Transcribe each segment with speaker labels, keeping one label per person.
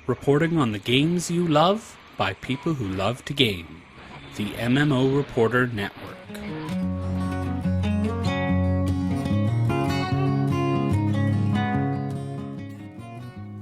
Speaker 1: reporting on the games you love by people who love to game. The MMO Reporter Network.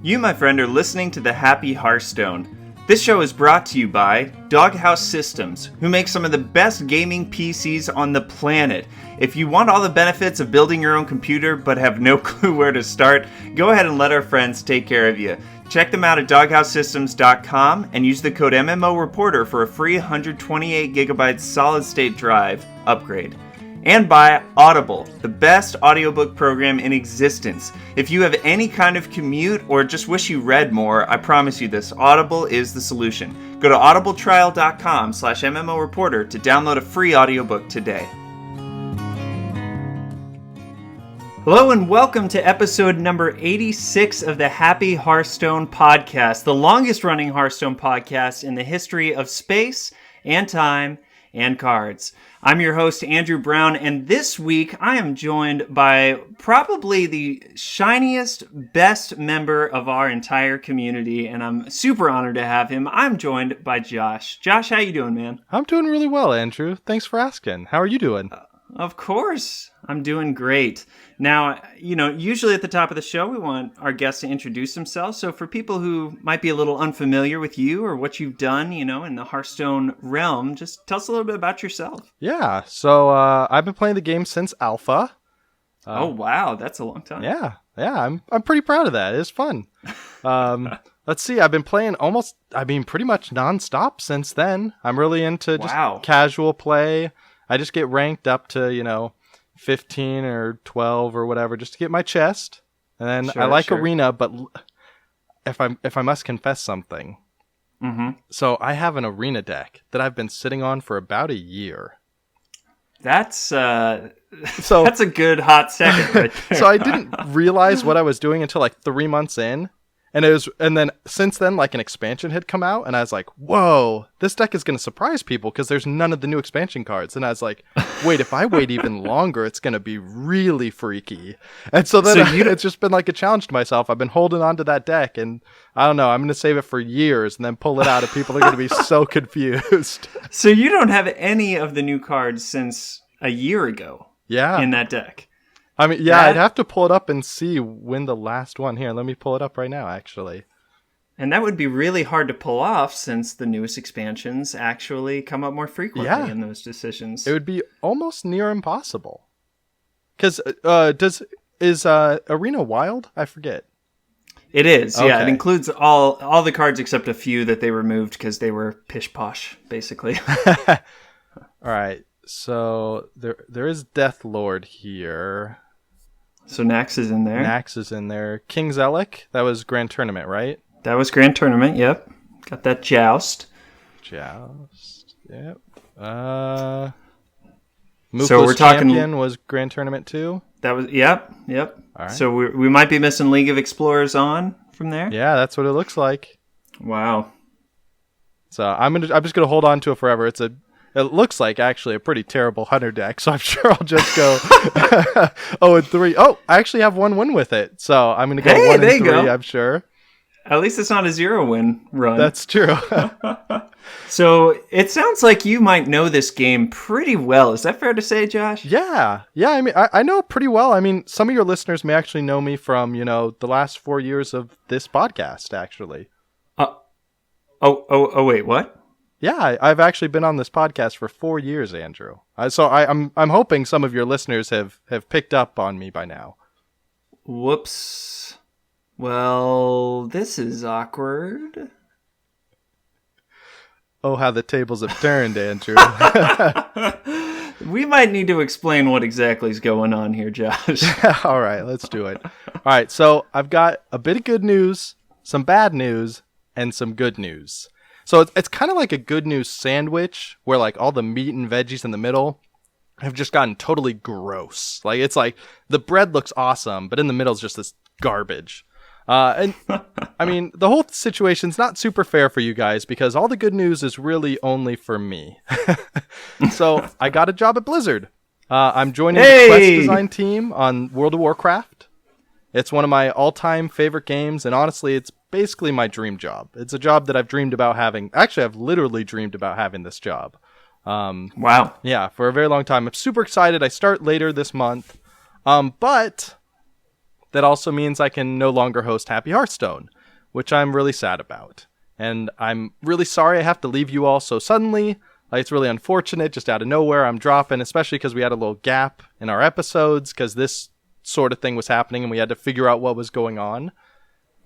Speaker 2: You, my friend, are listening to the Happy Hearthstone. This show is brought to you by Doghouse Systems, who make some of the best gaming PCs on the planet. If you want all the benefits of building your own computer but have no clue where to start, go ahead and let our friends take care of you. Check them out at doghousesystems.com and use the code MMO Reporter for a free 128GB solid-state drive upgrade. And by Audible, the best audiobook program in existence. If you have any kind of commute or just wish you read more, I promise you this, Audible is the solution. Go to audibletrial.com/MMO Reporter to download a free audiobook today. Hello and welcome to episode number 86 of the Happy Hearthstone podcast, the longest running Hearthstone podcast in the history of space and time and cards. I'm your host, Andrew Brown, and this week I am joined by probably the shiniest, best member of our entire community, and I'm super honored to have him. I'm joined by Josh. Josh, how you doing, man?
Speaker 3: I'm doing really well, Andrew. Thanks for asking. How are you doing?
Speaker 2: Of course. I'm doing great. Now, usually at the top of the show, we want our guests to introduce themselves. So for people who might be a little unfamiliar with you or what you've done, in the Hearthstone realm, just tell us a little bit about yourself.
Speaker 3: Yeah. So I've been playing the game since alpha.
Speaker 2: Oh, wow. That's a long time.
Speaker 3: Yeah. I'm pretty proud of that. It's fun. Let's see. I've been playing pretty much nonstop since then. I'm really into just casual play. I just get ranked up to, 15 or 12 or whatever, just to get my chest. And then I like Arena, but if I must confess something.
Speaker 2: Mm-hmm.
Speaker 3: So I have an Arena deck that I've been sitting on for about a year.
Speaker 2: That's that's a good hot second right there.
Speaker 3: So I didn't realize what I was doing until like 3 months in. And then since then, like an expansion had come out, and I was like, "Whoa, this deck is going to surprise people because there's none of the new expansion cards." And I was like, "Wait, if I wait even longer, it's going to be really freaky." And so then it's just been like a challenge to myself. I've been holding on to that deck, and I don't know. I'm going to save it for years and then pull it out, and people are going to be so confused.
Speaker 2: So you don't have any of the new cards since a year ago.
Speaker 3: Yeah,
Speaker 2: in that deck.
Speaker 3: I mean, yeah, I'd have to pull it up and see when the last one here. Let me pull it up right now, actually.
Speaker 2: And that would be really hard to pull off since the newest expansions actually come up more frequently in those decisions.
Speaker 3: It would be almost near impossible. Because is Arena Wild? I forget.
Speaker 2: It is,
Speaker 3: okay.
Speaker 2: Yeah. It includes all the cards except a few that they removed because they were pish-posh, basically.
Speaker 3: All right. So there is Death Lord here.
Speaker 2: So Nax is in there.
Speaker 3: Nax is in there. King Zealec, that was Grand Tournament, right?
Speaker 2: That was Grand Tournament, yep. Got that Joust.
Speaker 3: Yep.
Speaker 2: So
Speaker 3: Mufla's
Speaker 2: we're talking
Speaker 3: Champion was Grand Tournament too?
Speaker 2: That was, yep. All right. So we might be missing League of Explorers on from there?
Speaker 3: Yeah, that's what it looks like.
Speaker 2: Wow.
Speaker 3: So I'm just gonna hold on to it forever. It looks like actually a pretty terrible hunter deck, so I'm sure I'll just go 0-3. Oh, I actually have one win with it, so I'm going to go 1-3, I'm sure.
Speaker 2: At least it's not a 0-win run.
Speaker 3: That's true.
Speaker 2: So it sounds like you might know this game pretty well. Is that fair to say, Josh?
Speaker 3: Yeah. I mean, I know it pretty well. I mean, some of your listeners may actually know me from, the last 4 years of this podcast, actually.
Speaker 2: Wait, what?
Speaker 3: Yeah, I've actually been on this podcast for 4 years, Andrew. So I'm hoping some of your listeners have picked up on me by now.
Speaker 2: Whoops. Well, this is awkward.
Speaker 3: Oh, how the tables have turned, Andrew.
Speaker 2: We might need to explain what exactly is going on here, Josh.
Speaker 3: All right, let's do it. All right, so I've got a bit of good news, some bad news, and some good news. So it's kind of like a good news sandwich where like all the meat and veggies in the middle have just gotten totally gross. Like it's like the bread looks awesome, but in the middle is just this garbage. And I mean, the whole situation's not super fair for you guys because all the good news is really only for me. So I got a job at Blizzard. I'm joining the quest design team on World of Warcraft. It's one of my all-time favorite games, and honestly, it's basically my dream job. It's a job that I've dreamed about having. Actually, I've literally dreamed about having this job.
Speaker 2: Wow.
Speaker 3: Yeah, for a very long time. I'm super excited. I start later this month. But that also means I can no longer host Happy Hearthstone, which I'm really sad about. And I'm really sorry I have to leave you all so suddenly. Like, it's really unfortunate, just out of nowhere I'm dropping, especially because we had a little gap in our episodes because this sort of thing was happening and we had to figure out what was going on.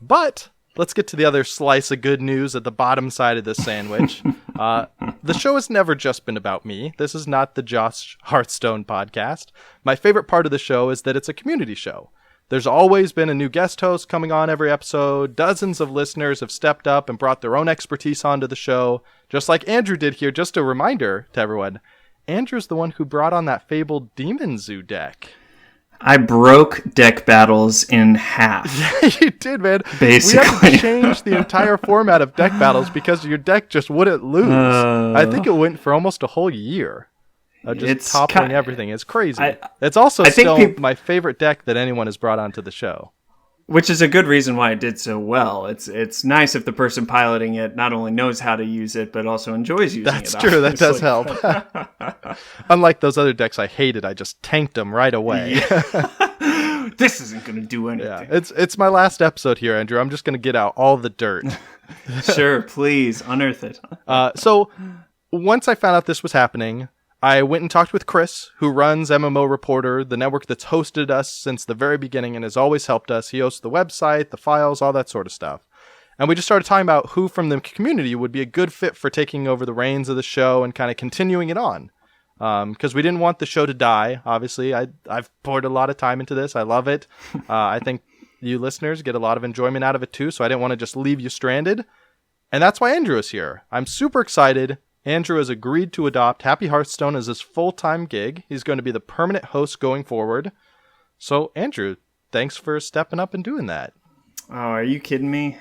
Speaker 3: But let's get to the other slice of good news at the bottom side of this sandwich. The show has never just been about me. This is not the Josh Hearthstone podcast. My favorite part of the show is that it's a community show. There's always been a new guest host coming on every episode. Dozens of listeners have stepped up and brought their own expertise onto the show, just like Andrew did here. Just a reminder to everyone, Andrew's the one who brought on that fabled Demon Zoo deck.
Speaker 2: I broke deck battles in half.
Speaker 3: Yeah, you did, man.
Speaker 2: Basically.
Speaker 3: We had to change the entire format of deck battles because your deck just wouldn't lose. I think it went for almost a whole year. Just toppling everything. It's crazy. It's also still my favorite deck that anyone has brought onto the show.
Speaker 2: Which is a good reason why it did so well. It's nice if the person piloting it not only knows how to use it, but also enjoys using it.
Speaker 3: That's true. That does help. Unlike those other decks I hated, I just tanked them right away.
Speaker 2: Yeah. This isn't going to do anything.
Speaker 3: Yeah, it's my last episode here, Andrew. I'm just going to get out all the dirt.
Speaker 2: Sure, please, unearth it.
Speaker 3: So once I found out this was happening, I went and talked with Chris, who runs MMO Reporter, the network that's hosted us since the very beginning and has always helped us. He hosts the website, the files, all that sort of stuff. And we just started talking about who from the community would be a good fit for taking over the reins of the show and kind of continuing it on. Because we didn't want the show to die, obviously. I've poured a lot of time into this. I love it. I think you listeners get a lot of enjoyment out of it too, so I didn't want to just leave you stranded. And that's why Andrew is here. I'm super excited. Andrew has agreed to adopt Happy Hearthstone as his full-time gig. He's going to be the permanent host going forward. So, Andrew, thanks for stepping up and doing that.
Speaker 2: Oh, are you kidding me?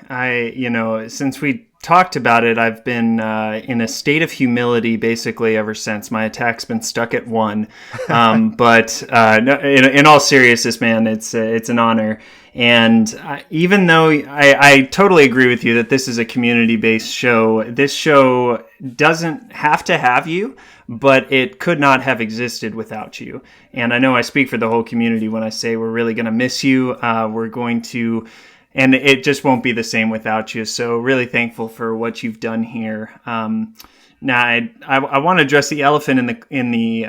Speaker 2: Since we talked about it, I've been in a state of humility basically ever since. My attack's been stuck at 1. But in all seriousness, man, it's an honor. And even though I totally agree with you that this is a community-based show, this show doesn't have to have you, but it could not have existed without you. And I know I speak for the whole community when I say we're really going to miss you. We're going to... And it just won't be the same without you. So really thankful for what you've done here. Now, I want to address the elephant in the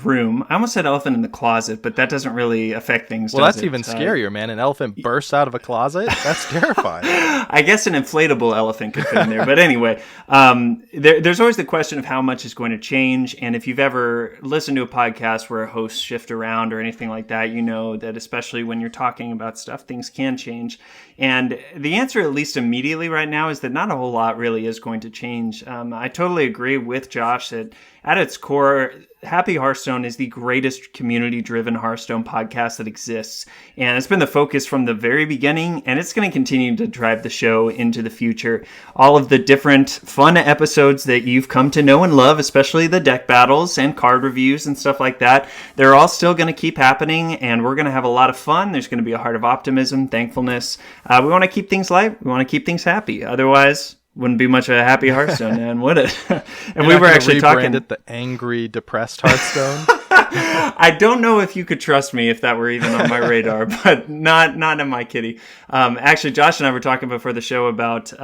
Speaker 2: room. I almost said elephant in the closet, but that doesn't really affect things.
Speaker 3: Well, that's even scarier, man. An elephant bursts out of a closet? That's terrifying.
Speaker 2: I guess an inflatable elephant could fit in there. But anyway, there's always the question of how much is going to change. And if you've ever listened to a podcast where a host shift around or anything like that, you know that especially when you're talking about stuff, things can change. And the answer, at least immediately right now, is that not a whole lot really is going to change. I totally agree with Josh that at its core, Happy Hearthstone is the greatest community-driven Hearthstone podcast that exists. And it's been the focus from the very beginning, and it's going to continue to drive the show into the future. All of the different fun episodes that you've come to know and love, especially the deck battles and card reviews and stuff like that, they're all still going to keep happening, and we're going to have a lot of fun. There's going to be a heart of optimism, thankfulness. We want to keep things light. We want to keep things happy. Otherwise... wouldn't be much of a happy Hearthstone, man, would it? And we were actually talking
Speaker 3: it the angry, depressed Hearthstone.
Speaker 2: I don't know if you could trust me if that were even on my radar, but not in my kitty. Actually, Josh and I were talking before the show about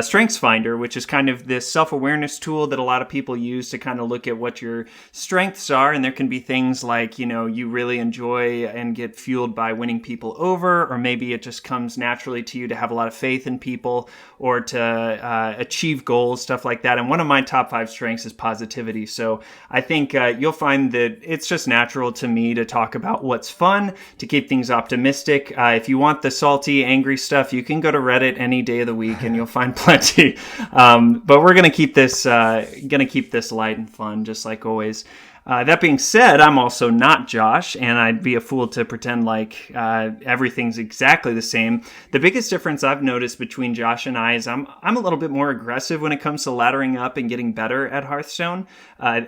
Speaker 2: Strengths Finder, which is kind of this self-awareness tool that a lot of people use to kind of look at what your strengths are. And there can be things like, you really enjoy and get fueled by winning people over, or maybe it just comes naturally to you to have a lot of faith in people or to achieve goals, stuff like that. And one of my top 5 strengths is positivity. So I think you'll find that it's just natural to me to talk about what's fun, to keep things optimistic. If you want the salty, angry stuff, you can go to Reddit any day of the week and you'll find plenty. But we're going to keep this light and fun, just like always. That being said, I'm also not Josh, and I'd be a fool to pretend like everything's exactly the same. The biggest difference I've noticed between Josh and I is I'm a little bit more aggressive when it comes to laddering up and getting better at Hearthstone.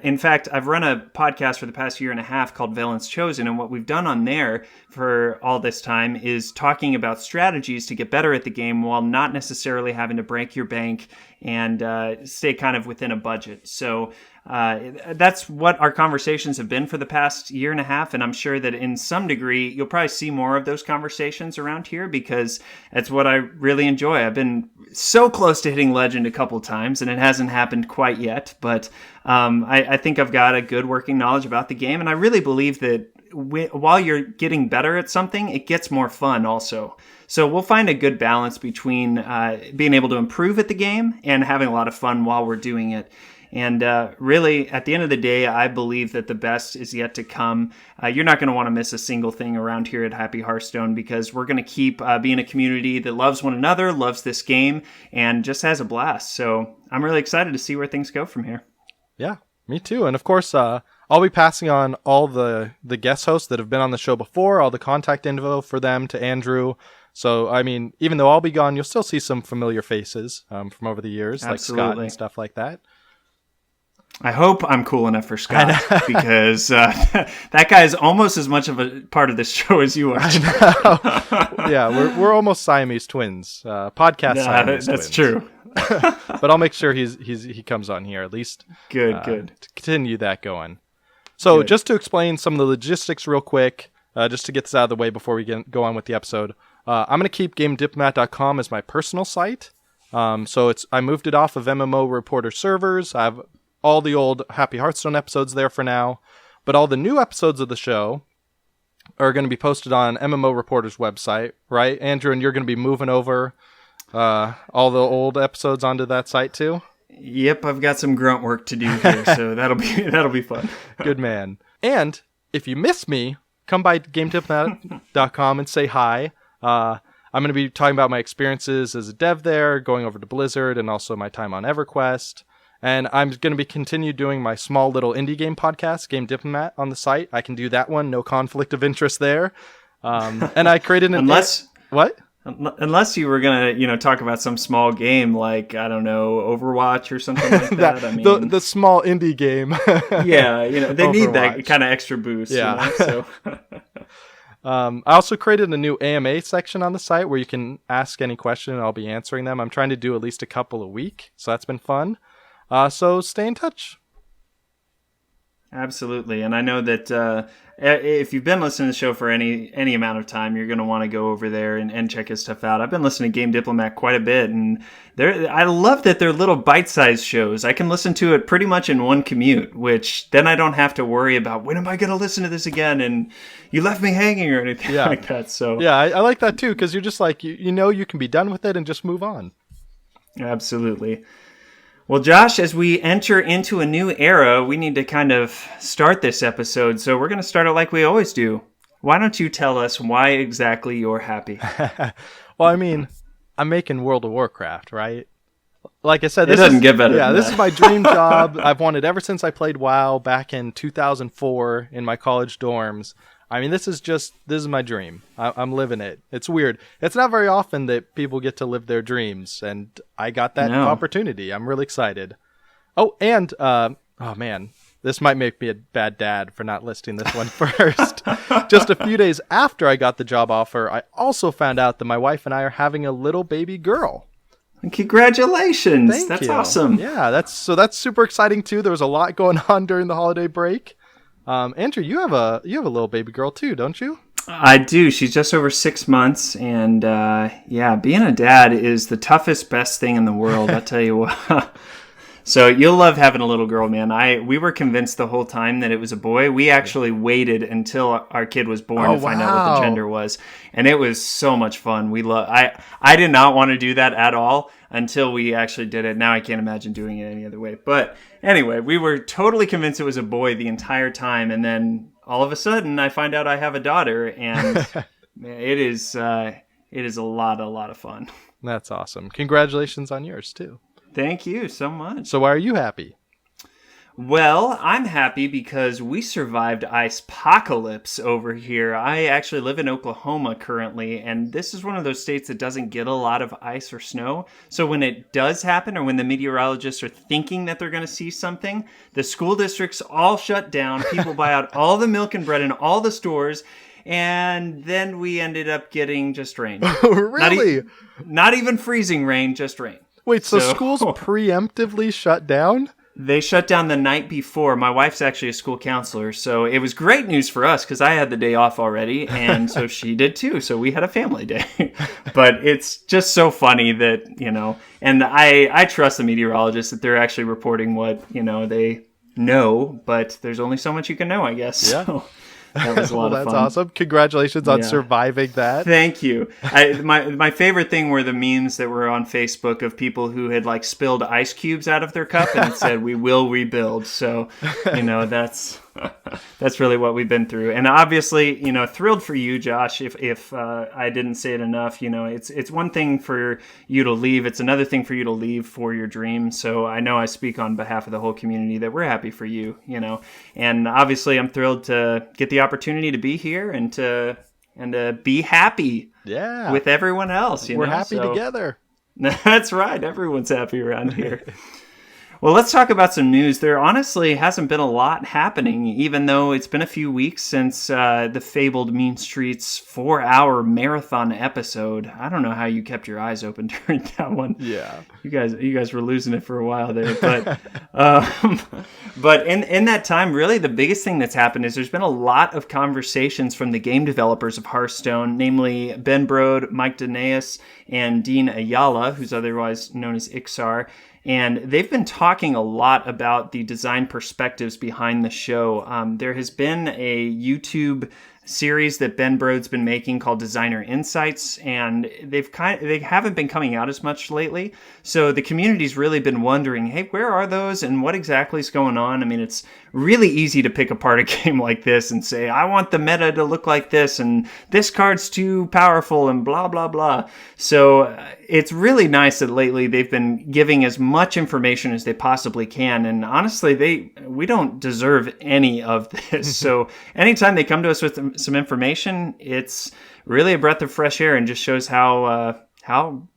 Speaker 2: In fact, I've run a podcast for the past year and a half called Valence Chosen, and what we've done on there for all this time is talking about strategies to get better at the game while not necessarily having to break your bank and stay kind of within a budget. So that's what our conversations have been for the past year and a half, and I'm sure that in some degree you'll probably see more of those conversations around here because that's what I really enjoy. I've been so close to hitting Legend a couple times, and it hasn't happened quite yet, but I think I've got a good working knowledge about the game, and I really believe that while you're getting better at something, it gets more fun also. So we'll find a good balance between being able to improve at the game and having a lot of fun while we're doing it. And really, at the end of the day, I believe that the best is yet to come. You're not going to want to miss a single thing around here at Happy Hearthstone because we're going to keep being a community that loves one another, loves this game, and just has a blast. So I'm really excited to see where things go from here.
Speaker 3: Yeah, me too. And of course, I'll be passing on all the guest hosts that have been on the show before, all the contact info for them to Andrew. So, I mean, even though I'll be gone, you'll still see some familiar faces from over the years,
Speaker 2: Absolutely.
Speaker 3: like Scott and stuff like that.
Speaker 2: I hope I'm cool enough for Scott because that guy is almost as much of a part of this show as you are.
Speaker 3: Yeah, we're almost Siamese twins. Podcast Siamese twins.
Speaker 2: That's true.
Speaker 3: But I'll make sure he comes on here at least.
Speaker 2: Good.
Speaker 3: To continue that going. So just to explain some of the logistics real quick, just to get this out of the way before we go on with the episode, I'm going to keep GameDiplomat.com as my personal site. So I moved it off of MMO Reporter servers. I have all the old Happy Hearthstone episodes there for now, but all the new episodes of the show are going to be posted on MMO Reporter's website, right, Andrew? And you're going to be moving over all the old episodes onto that site too?
Speaker 2: Yep, I've got some grunt work to do here, so that'll be fun.
Speaker 3: Good man. And if you miss me, come by GameDiplomat.com and say hi. I'm going to be talking about my experiences as a dev there, going over to Blizzard, and also my time on EverQuest. And I'm going to be continue doing my small little indie game podcast, Game Diplomat, on the site. I can do that one, no conflict of interest there. And I created an what?
Speaker 2: Unless you were gonna, talk about some small game like I don't know, Overwatch or something like that. I mean,
Speaker 3: the small indie game.
Speaker 2: Yeah, they need that kind of extra boost.
Speaker 3: Yeah.
Speaker 2: So.
Speaker 3: I also created a new AMA section on the site where you can ask any question and I'll be answering them. I'm trying to do at least a couple a week, so that's been fun. So stay in touch.
Speaker 2: Absolutely. And I know that if you've been listening to the show for any amount of time, you're going to want to go over there and check his stuff out. I've been listening to Game Diplomat quite a bit, and I love that they're little bite-sized shows. I can listen to it pretty much in one commute, which then I don't have to worry about, when am I going to listen to this again? And you left me hanging or anything like that. So
Speaker 3: yeah, I like that too, because you're just like, you can be done with it and just move on.
Speaker 2: Absolutely. Well, Josh, as we enter into a new era, we need to kind of start this episode. So we're going to start it like we always do. Why don't you tell us why exactly you're happy?
Speaker 3: Well, I mean, I'm making World of Warcraft, right? Like I said,
Speaker 2: this doesn't get better.
Speaker 3: Yeah, this is my dream job. I've wanted ever since I played WoW back in 2004 in my college dorms. I mean, this is my dream. I'm living it. It's weird. It's not very often that people get to live their dreams, and I got that opportunity. I'm really excited. Oh, and, oh man, this might make me a bad dad for not listing this one first. Just a few days after I got the job offer, I also found out that my wife and I are having a little baby girl.
Speaker 2: Congratulations.
Speaker 3: Thank
Speaker 2: That's
Speaker 3: you.
Speaker 2: awesome.
Speaker 3: Yeah, that's super exciting too. There was a lot going on during the holiday break. Andrew, you have a little baby girl too, don't you?
Speaker 2: I do. She's just over 6 months, and being a dad is the toughest, best thing in the world. I'll tell you what. So you'll love having a little girl, man. We were convinced the whole time that it was a boy. We actually waited until our kid was born to find out what the gender was, and it was so much fun. I did not want to do that at all until we actually did it. Now I can't imagine doing it any other way. But anyway, we were totally convinced it was a boy the entire time, and then all of a sudden I find out I have a daughter, and it is a lot of fun.
Speaker 3: That's awesome. Congratulations on yours too.
Speaker 2: Thank you so much.
Speaker 3: So why are you happy?
Speaker 2: Well, I'm happy because we survived ice-pocalypse over here. I actually live in Oklahoma currently, and this is one of those states that doesn't get a lot of ice or snow. So when it does happen, or when the meteorologists are thinking that they're going to see something, the school districts all shut down. People buy out all the milk and bread in all the stores, and then we ended up getting just rain.
Speaker 3: Really?
Speaker 2: Not even freezing rain, just rain.
Speaker 3: Wait, so schools preemptively shut down?
Speaker 2: They shut down the night before. My wife's actually a school counselor, so it was great news for us because I had the day off already, and so she did too. So we had a family day. But it's just so funny that, and I trust the meteorologists that they're actually reporting what, they know, but there's only so much you can know, I guess.
Speaker 3: Yeah.
Speaker 2: So that was a lot of fun.
Speaker 3: That's awesome. Congratulations on surviving that.
Speaker 2: Thank you. My favorite thing were the memes that were on Facebook of people who had spilled ice cubes out of their cup and it said, "We will rebuild." So, that's really what we've been through. And obviously, thrilled for you, Josh. If I didn't say it enough, it's one thing for you to leave. It's another thing for you to leave for your dream. So I know I speak on behalf of the whole community that we're happy for you, and obviously I'm thrilled to get the opportunity to be here and to be happy with everyone else.
Speaker 3: We're happy together.
Speaker 2: That's right. Everyone's happy around here. Well, let's talk about some news. There honestly hasn't been a lot happening, even though it's been a few weeks since the fabled Mean Streets 4-hour marathon episode. I don't know how you kept your eyes open during that one.
Speaker 3: Yeah,
Speaker 2: you guys were losing it for a while there, but but in that time, really the biggest thing that's happened is there's been a lot of conversations from the game developers of Hearthstone, namely Ben Brode, Mike Danaeus, and Dean Ayala, who's otherwise known as Ixar. And they've been talking a lot about the design perspectives behind the show. There has been a YouTube series that Ben Brode's been making called Designer Insights, and they haven't been coming out as much lately. So the community's really been wondering, hey, where are those and what exactly is going on? I mean, it's really easy to pick apart a game like this and say, I want the meta to look like this, and this card's too powerful, and blah, blah, blah. So it's really nice that lately they've been giving as much information as they possibly can. And honestly, we don't deserve any of this. So anytime they come to us with some information, it's really a breath of fresh air and just shows how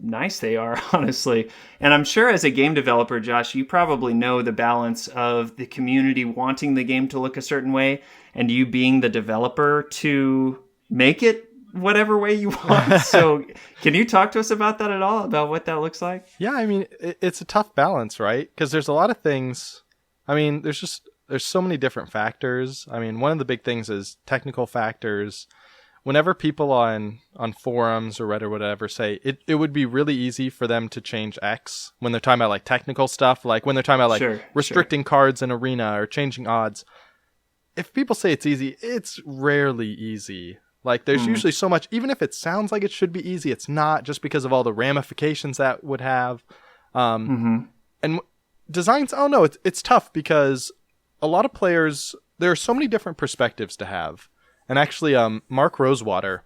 Speaker 2: nice they are, honestly. And I'm sure as a game developer, Josh, you probably know the balance of the community wanting the game to look a certain way and you being the developer to make it whatever way you want. So can you talk to us about that at all, about what that looks like?
Speaker 3: Yeah, I mean, it's a tough balance, right? Because there's a lot of things. I mean, there's so many different factors. I mean, one of the big things is technical factors. Whenever people on forums or Reddit or whatever say it would be really easy for them to change X when they're talking about technical stuff, like when they're talking about restricting cards in arena or changing odds. If people say it's easy, it's rarely easy. There's usually so much, even if it sounds like it should be easy, it's not, just because of all the ramifications that would have. And designs, oh no, it's tough because a lot of players, there are so many different perspectives to have. And actually, Mark Rosewater,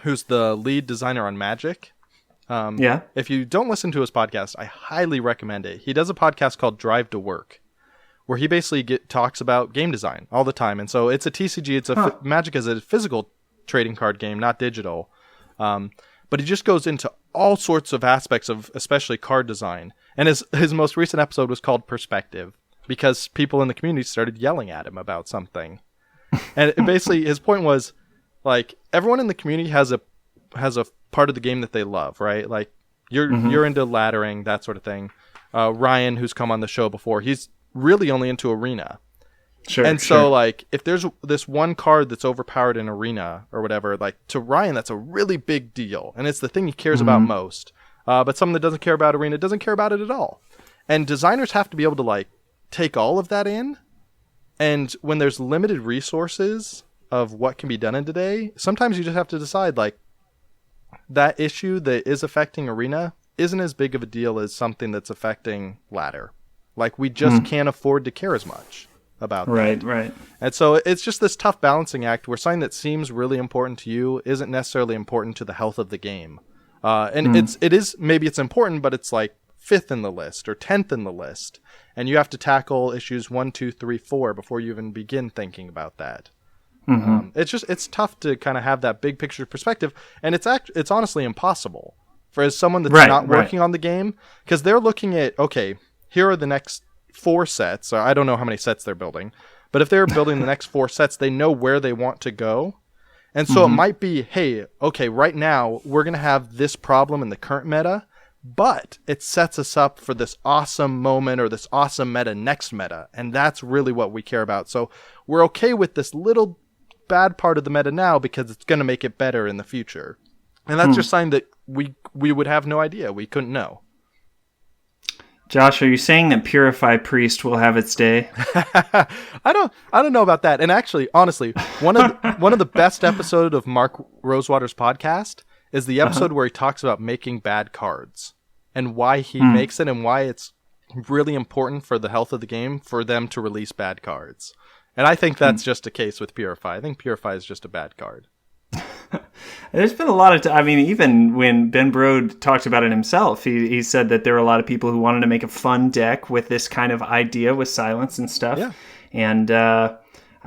Speaker 3: who's the lead designer on Magic, if you don't listen to his podcast, I highly recommend it. He does a podcast called Drive to Work, where he basically talks about game design all the time. And so it's a TCG. It's Magic is a physical trading card game, not digital. But he just goes into all sorts of aspects of especially card design. And his most recent episode was called Perspective, because people in the community started yelling at him about something. And basically his point was, everyone in the community has a part of the game that they love, right? You're into laddering, that sort of thing. Ryan, who's come on the show before, he's really only into arena. So if there's this one card that's overpowered in arena or whatever, to Ryan that's a really big deal, and it's the thing he cares about most. But someone that doesn't care about arena doesn't care about it at all. And designers have to be able to take all of that in. And when there's limited resources of what can be done in today, sometimes you just have to decide that issue that is affecting arena isn't as big of a deal as something that's affecting ladder. We just can't afford to care as much about that. Right. And so it's just this tough balancing act where something that seems really important to you isn't necessarily important to the health of the game. And it is, maybe it's important, but it's 5th in the list or 10th in the list, and you have to tackle issues 1, 2, 3, 4 before you even begin thinking about that. It's tough to kind of have that big picture perspective, and it's honestly impossible for as someone that's not working on the game, because they're looking at, okay, here are the next 4 sets. So I don't know how many sets they're building, but if they're building the next 4 sets, they know where they want to go. And so it might be, hey, okay, right now we're going to have this problem in the current meta, but it sets us up for this awesome moment or this awesome meta next meta. And that's really what we care about. So we're okay with this little bad part of the meta now because it's going to make it better in the future. And that's just something that we would have no idea. We couldn't know.
Speaker 2: Josh, are you saying that Purify Priest will have its day?
Speaker 3: I don't know about that. And actually, honestly, one of the best episodes of Mark Rosewater's podcast is the episode where he talks about making bad cards and why he makes it and why it's really important for the health of the game for them to release bad cards. And I think that's just a case with Purify. I think Purify is just a bad card.
Speaker 2: There's been a lot of I mean, even when Ben Brode talked about it himself, he said that there were a lot of people who wanted to make a fun deck with this kind of idea with silence and stuff. Yeah. And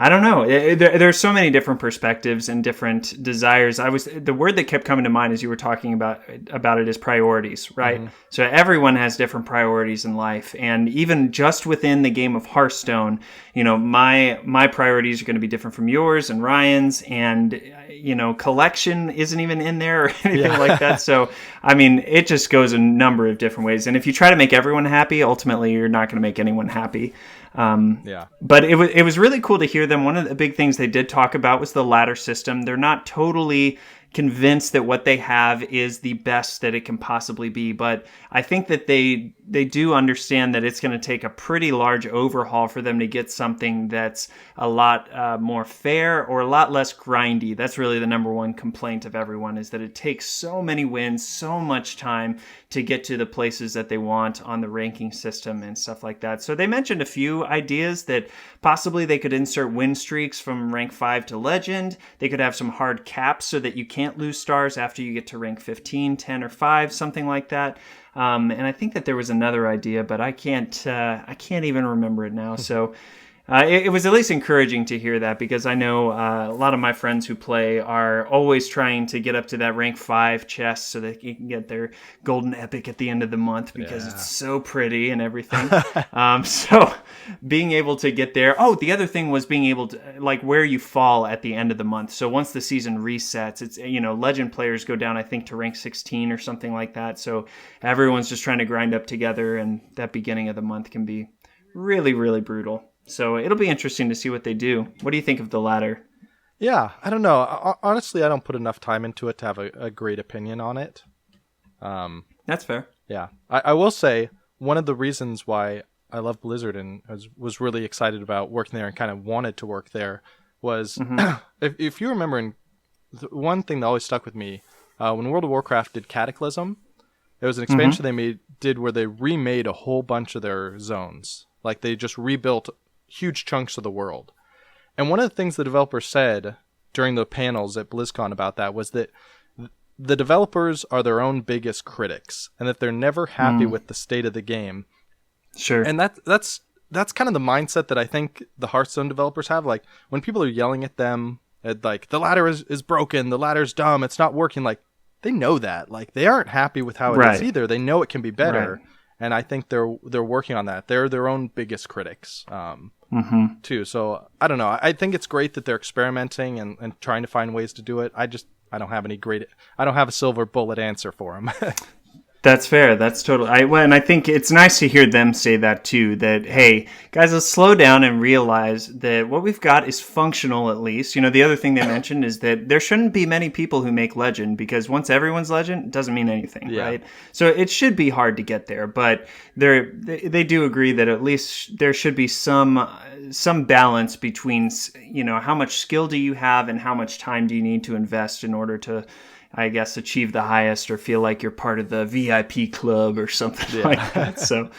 Speaker 2: I don't know. There's so many different perspectives and different desires. The word that kept coming to mind as you were talking about it is priorities, right? Mm-hmm. So everyone has different priorities in life, and even just within the game of Hearthstone, my priorities are going to be different from yours and Ryan's, and collection isn't even in there or anything like that. So I mean, it just goes a number of different ways, and if you try to make everyone happy, ultimately you're not going to make anyone happy. But it was really cool to hear them. One of the big things they did talk about was the ladder system. They're not totally convinced that what they have is the best that it can possibly be, but I think that they do understand that it's going to take a pretty large overhaul for them to get something that's a lot more fair or a lot less grindy. That's really the number one complaint of everyone, is that it takes so many wins, so much time to get to the places that they want on the ranking system and stuff like that. So they mentioned a few ideas that possibly they could insert win streaks from rank 5 to legend. They could have some hard caps so that you can't lose stars after you get to rank 15, 10, or 5, something like that. And I think that there was another idea, but I can't even remember it now. So it was at least encouraging to hear that, because I know a lot of my friends who play are always trying to get up to that rank 5 chest so that you can get their golden epic at the end of the month, because it's so pretty and everything. So being able to get there. Oh, the other thing was being able to, like, where you fall at the end of the month. So once the season resets, it's, legend players go down, I think, to rank 16 or something like that. So everyone's just trying to grind up together, and that beginning of the month can be really, really brutal. So it'll be interesting to see what they do. What do you think of the ladder?
Speaker 3: Yeah, I don't know. Honestly, I don't put enough time into it to have a great opinion on it.
Speaker 2: That's fair. Yeah.
Speaker 3: I will say, one of the reasons why I love Blizzard and was really excited about working there and kind of wanted to work there was, if you remember, one thing that always stuck with me, when World of Warcraft did Cataclysm, there was an expansion they did where they remade a whole bunch of their zones. Like, they just rebuilt huge chunks of the world. And one of the things the developers said during the panels at BlizzCon about that was that the developers are their own biggest critics, and that they're never happy with the state of the game.
Speaker 2: Sure.
Speaker 3: And that's kind of the mindset that I think the Hearthstone developers have. Like, when people are yelling at them, like, the ladder is broken, the ladder's dumb, it's not working, like, they know that. Like, they aren't happy with how it is either. They know it can be better. Right. And I think they're working on that. They're their own biggest critics, too. So I don't know. I think it's great that they're experimenting and trying to find ways to do it. I don't have a silver bullet answer for them.
Speaker 2: That's fair. That's totally. And I think it's nice to hear them say that too. That, hey, guys, let's slow down and realize that what we've got is functional. At least, the other thing they mentioned is that there shouldn't be many people who make Legend, because once everyone's Legend, it doesn't mean anything, right? So it should be hard to get there, but they do agree that at least there should be some some balance between, how much skill do you have and how much time do you need to invest in order to, I guess, achieve the highest or feel like you're part of the VIP club or something like that. So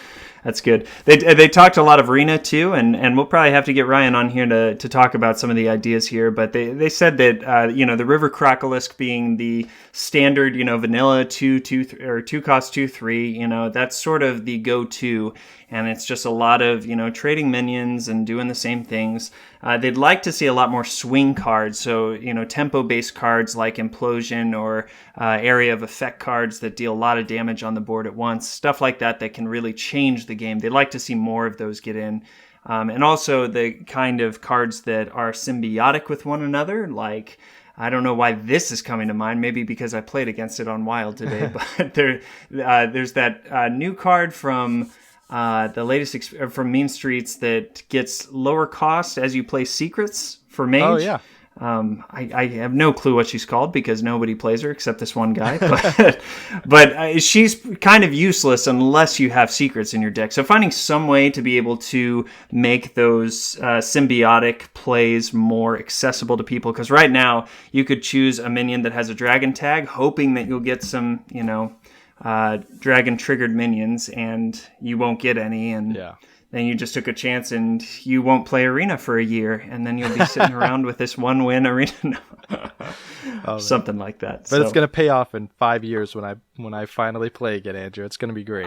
Speaker 2: that's good. They talked a lot of Arena too, and we'll probably have to get Ryan on here to talk about some of the ideas here. But they said that the River Crocolisk being the standard vanilla 2 cost 2/3, that's sort of the go-to, and it's just a lot of trading minions and doing the same things. They'd like to see a lot more swing cards, so tempo-based cards like Implosion or area of effect cards that deal a lot of damage on the board at once, stuff like that can really change the game. They'd like to see more of those get in. And also the kind of cards that are symbiotic with one another, like, I don't know why this is coming to mind, maybe because I played against it on Wild today, but there's that new card from the latest from Mean Streets that gets lower cost as you play Secrets for Mage.
Speaker 3: Oh, yeah.
Speaker 2: I have no clue what she's called because nobody plays her except this one guy. But she's kind of useless unless you have secrets in your deck. So finding some way to be able to make those symbiotic plays more accessible to people. Because right now you could choose a minion that has a dragon tag, hoping that you'll get some, dragon triggered minions, and you won't get any. And then you just took a chance and you won't play Arena for a year, and then you'll be sitting around with this 1-win Arena. Something like that.
Speaker 3: But it's going to pay off in 5 years when I finally play again, Andrew. It's going to be great.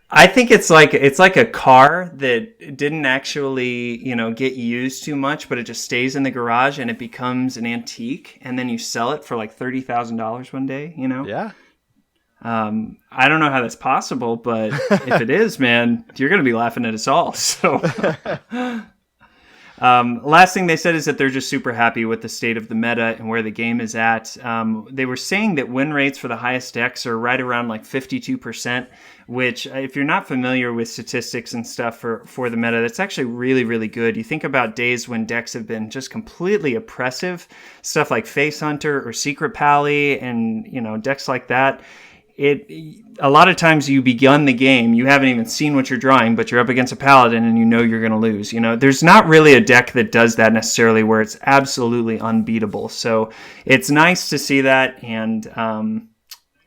Speaker 2: I think it's like a car that didn't actually, get used too much, but it just stays in the garage and it becomes an antique, and then you sell it for like $30,000 one day,
Speaker 3: Yeah.
Speaker 2: I don't know how that's possible, but if it is, man, you're going to be laughing at us all. So, last thing they said is that they're just super happy with the state of the meta and where the game is at. They were saying that win rates for the highest decks are right around like 52%, which if you're not familiar with statistics and stuff for the meta, that's actually really, really good. You think about days when decks have been just completely oppressive, stuff like Face Hunter or Secret Pally and, decks like that. A lot of times you begun the game, you haven't even seen what you're drawing, but you're up against a paladin and you're going to lose. There's not really a deck that does that necessarily where it's absolutely unbeatable. So it's nice to see that, and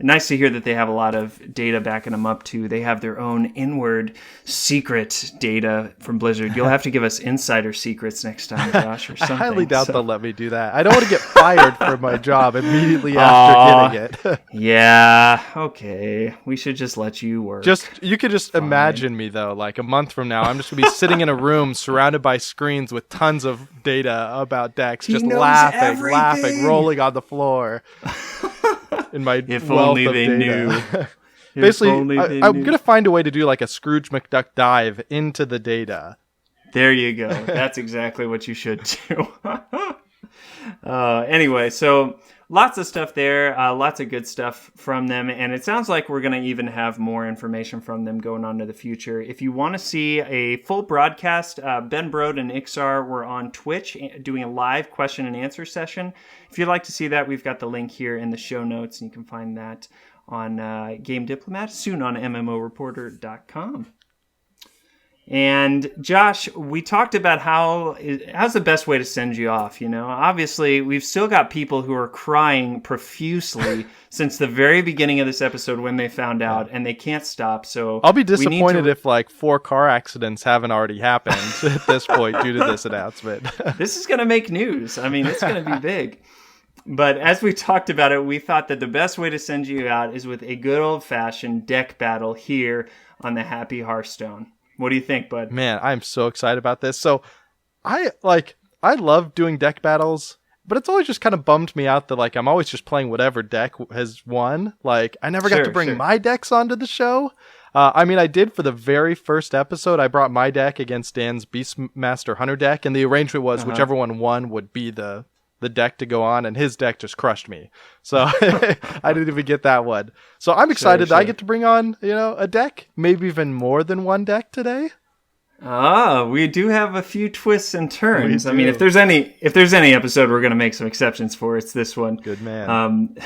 Speaker 2: nice to hear that they have a lot of data backing them up too. They have their own inward secret data from Blizzard. You'll have to give us insider secrets next time, Josh, or something.
Speaker 3: I highly doubt they'll let me do that. I don't want to get fired from my job immediately after getting it.
Speaker 2: Yeah, okay. We should just let you work.
Speaker 3: You could just imagine me though, like a month from now, I'm just gonna be sitting in a room surrounded by screens with tons of data about decks, just laughing, rolling on the floor. In my
Speaker 2: if
Speaker 3: wealth
Speaker 2: only
Speaker 3: of
Speaker 2: they
Speaker 3: data.
Speaker 2: knew.
Speaker 3: Basically, I'm going to find a way to do like a Scrooge McDuck dive into the data.
Speaker 2: There you go. That's exactly what you should do. Anyway, so lots of stuff there, lots of good stuff from them, and it sounds like we're going to even have more information from them going on to the future. If you want to see a full broadcast, Ben Brode and Ixar were on Twitch doing a live question and answer session. If you'd like to see that, we've got the link here in the show notes, and you can find that on Game Diplomat, soon on MMOReporter.com. And Josh, we talked about how's the best way to send you off. Obviously, we've still got people who are crying profusely since the very beginning of this episode when they found out, and they can't stop. So
Speaker 3: I'll be disappointed if like 4 car accidents haven't already happened at this point due to this announcement.
Speaker 2: This is going to make news. I mean, it's going to be big. But as we talked about it, we thought that the best way to send you out is with a good old-fashioned deck battle here on the Happy Hearthstone. What do you think, bud?
Speaker 3: Man, I'm so excited about this. So I love doing deck battles, but it's always just kind of bummed me out that like I'm always just playing whatever deck has won. Like I never got to bring my decks onto the show. I did for the very first episode. I brought my deck against Dan's Beastmaster Hunter deck, and the arrangement was whichever one won would be the deck to go on, and his deck just crushed me. So I didn't even get that one. So I'm excited that I get to bring on, a deck, maybe even more than one deck today.
Speaker 2: We do have a few twists and turns. I mean, if there's any episode we're going to make some exceptions for, it's this one.
Speaker 3: Good man.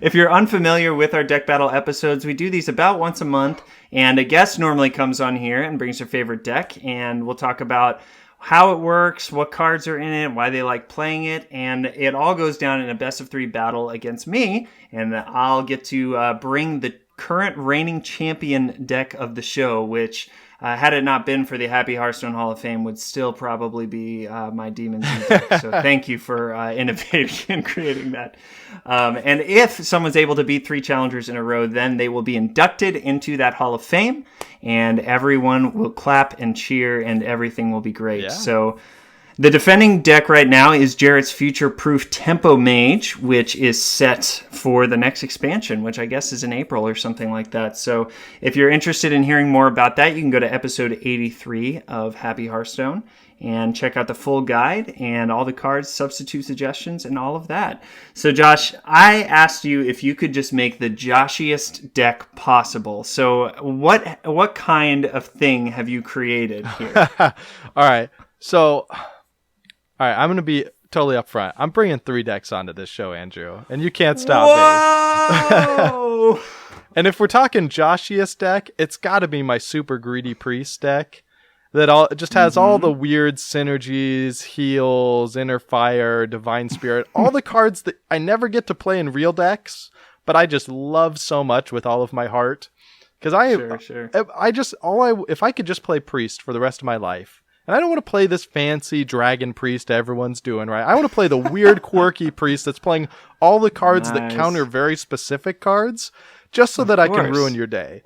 Speaker 2: If you're unfamiliar with our deck battle episodes, we do these about once a month, and a guest normally comes on here and brings their favorite deck, and we'll talk about how it works, what cards are in it, why they like playing it, and it all goes down in a best of 3 battle against me, and I'll get to bring the current reigning champion deck of the show, which, had it not been for the Happy Hearthstone Hall of Fame, would still probably be my Demon's Zoo deck. So thank you for innovating and creating that. And if someone's able to beat 3 challengers in a row, then they will be inducted into that Hall of Fame, and everyone will clap and cheer, and everything will be great.
Speaker 3: Yeah.
Speaker 2: So the defending deck right now is Jarrett's future-proof Tempo Mage, which is set for the next expansion, which I guess is in April or something like that. So if you're interested in hearing more about that, you can go to episode 83 of Happy Hearthstone and check out the full guide and all the cards, substitute suggestions, and all of that. So Josh, I asked you if you could just make the Joshiest deck possible. So what kind of thing have you created here?
Speaker 3: All right. So, all right, I'm going to be totally upfront. I'm bringing 3 decks onto this show, Andrew, and you can't stop me.
Speaker 2: Whoa!
Speaker 3: And if we're talking Joshiest deck, it's got to be my Super Greedy Priest deck. That all just has all the weird synergies, heals, Inner Fire, Divine Spirit, all the cards that I never get to play in real decks, but I just love so much with all of my heart. Because if I could just play Priest for the rest of my life, and I don't want to play this fancy dragon priest everyone's doing, right? I want to play the weird, quirky priest that's playing all the cards that counter very specific cards, just so that I can ruin your day.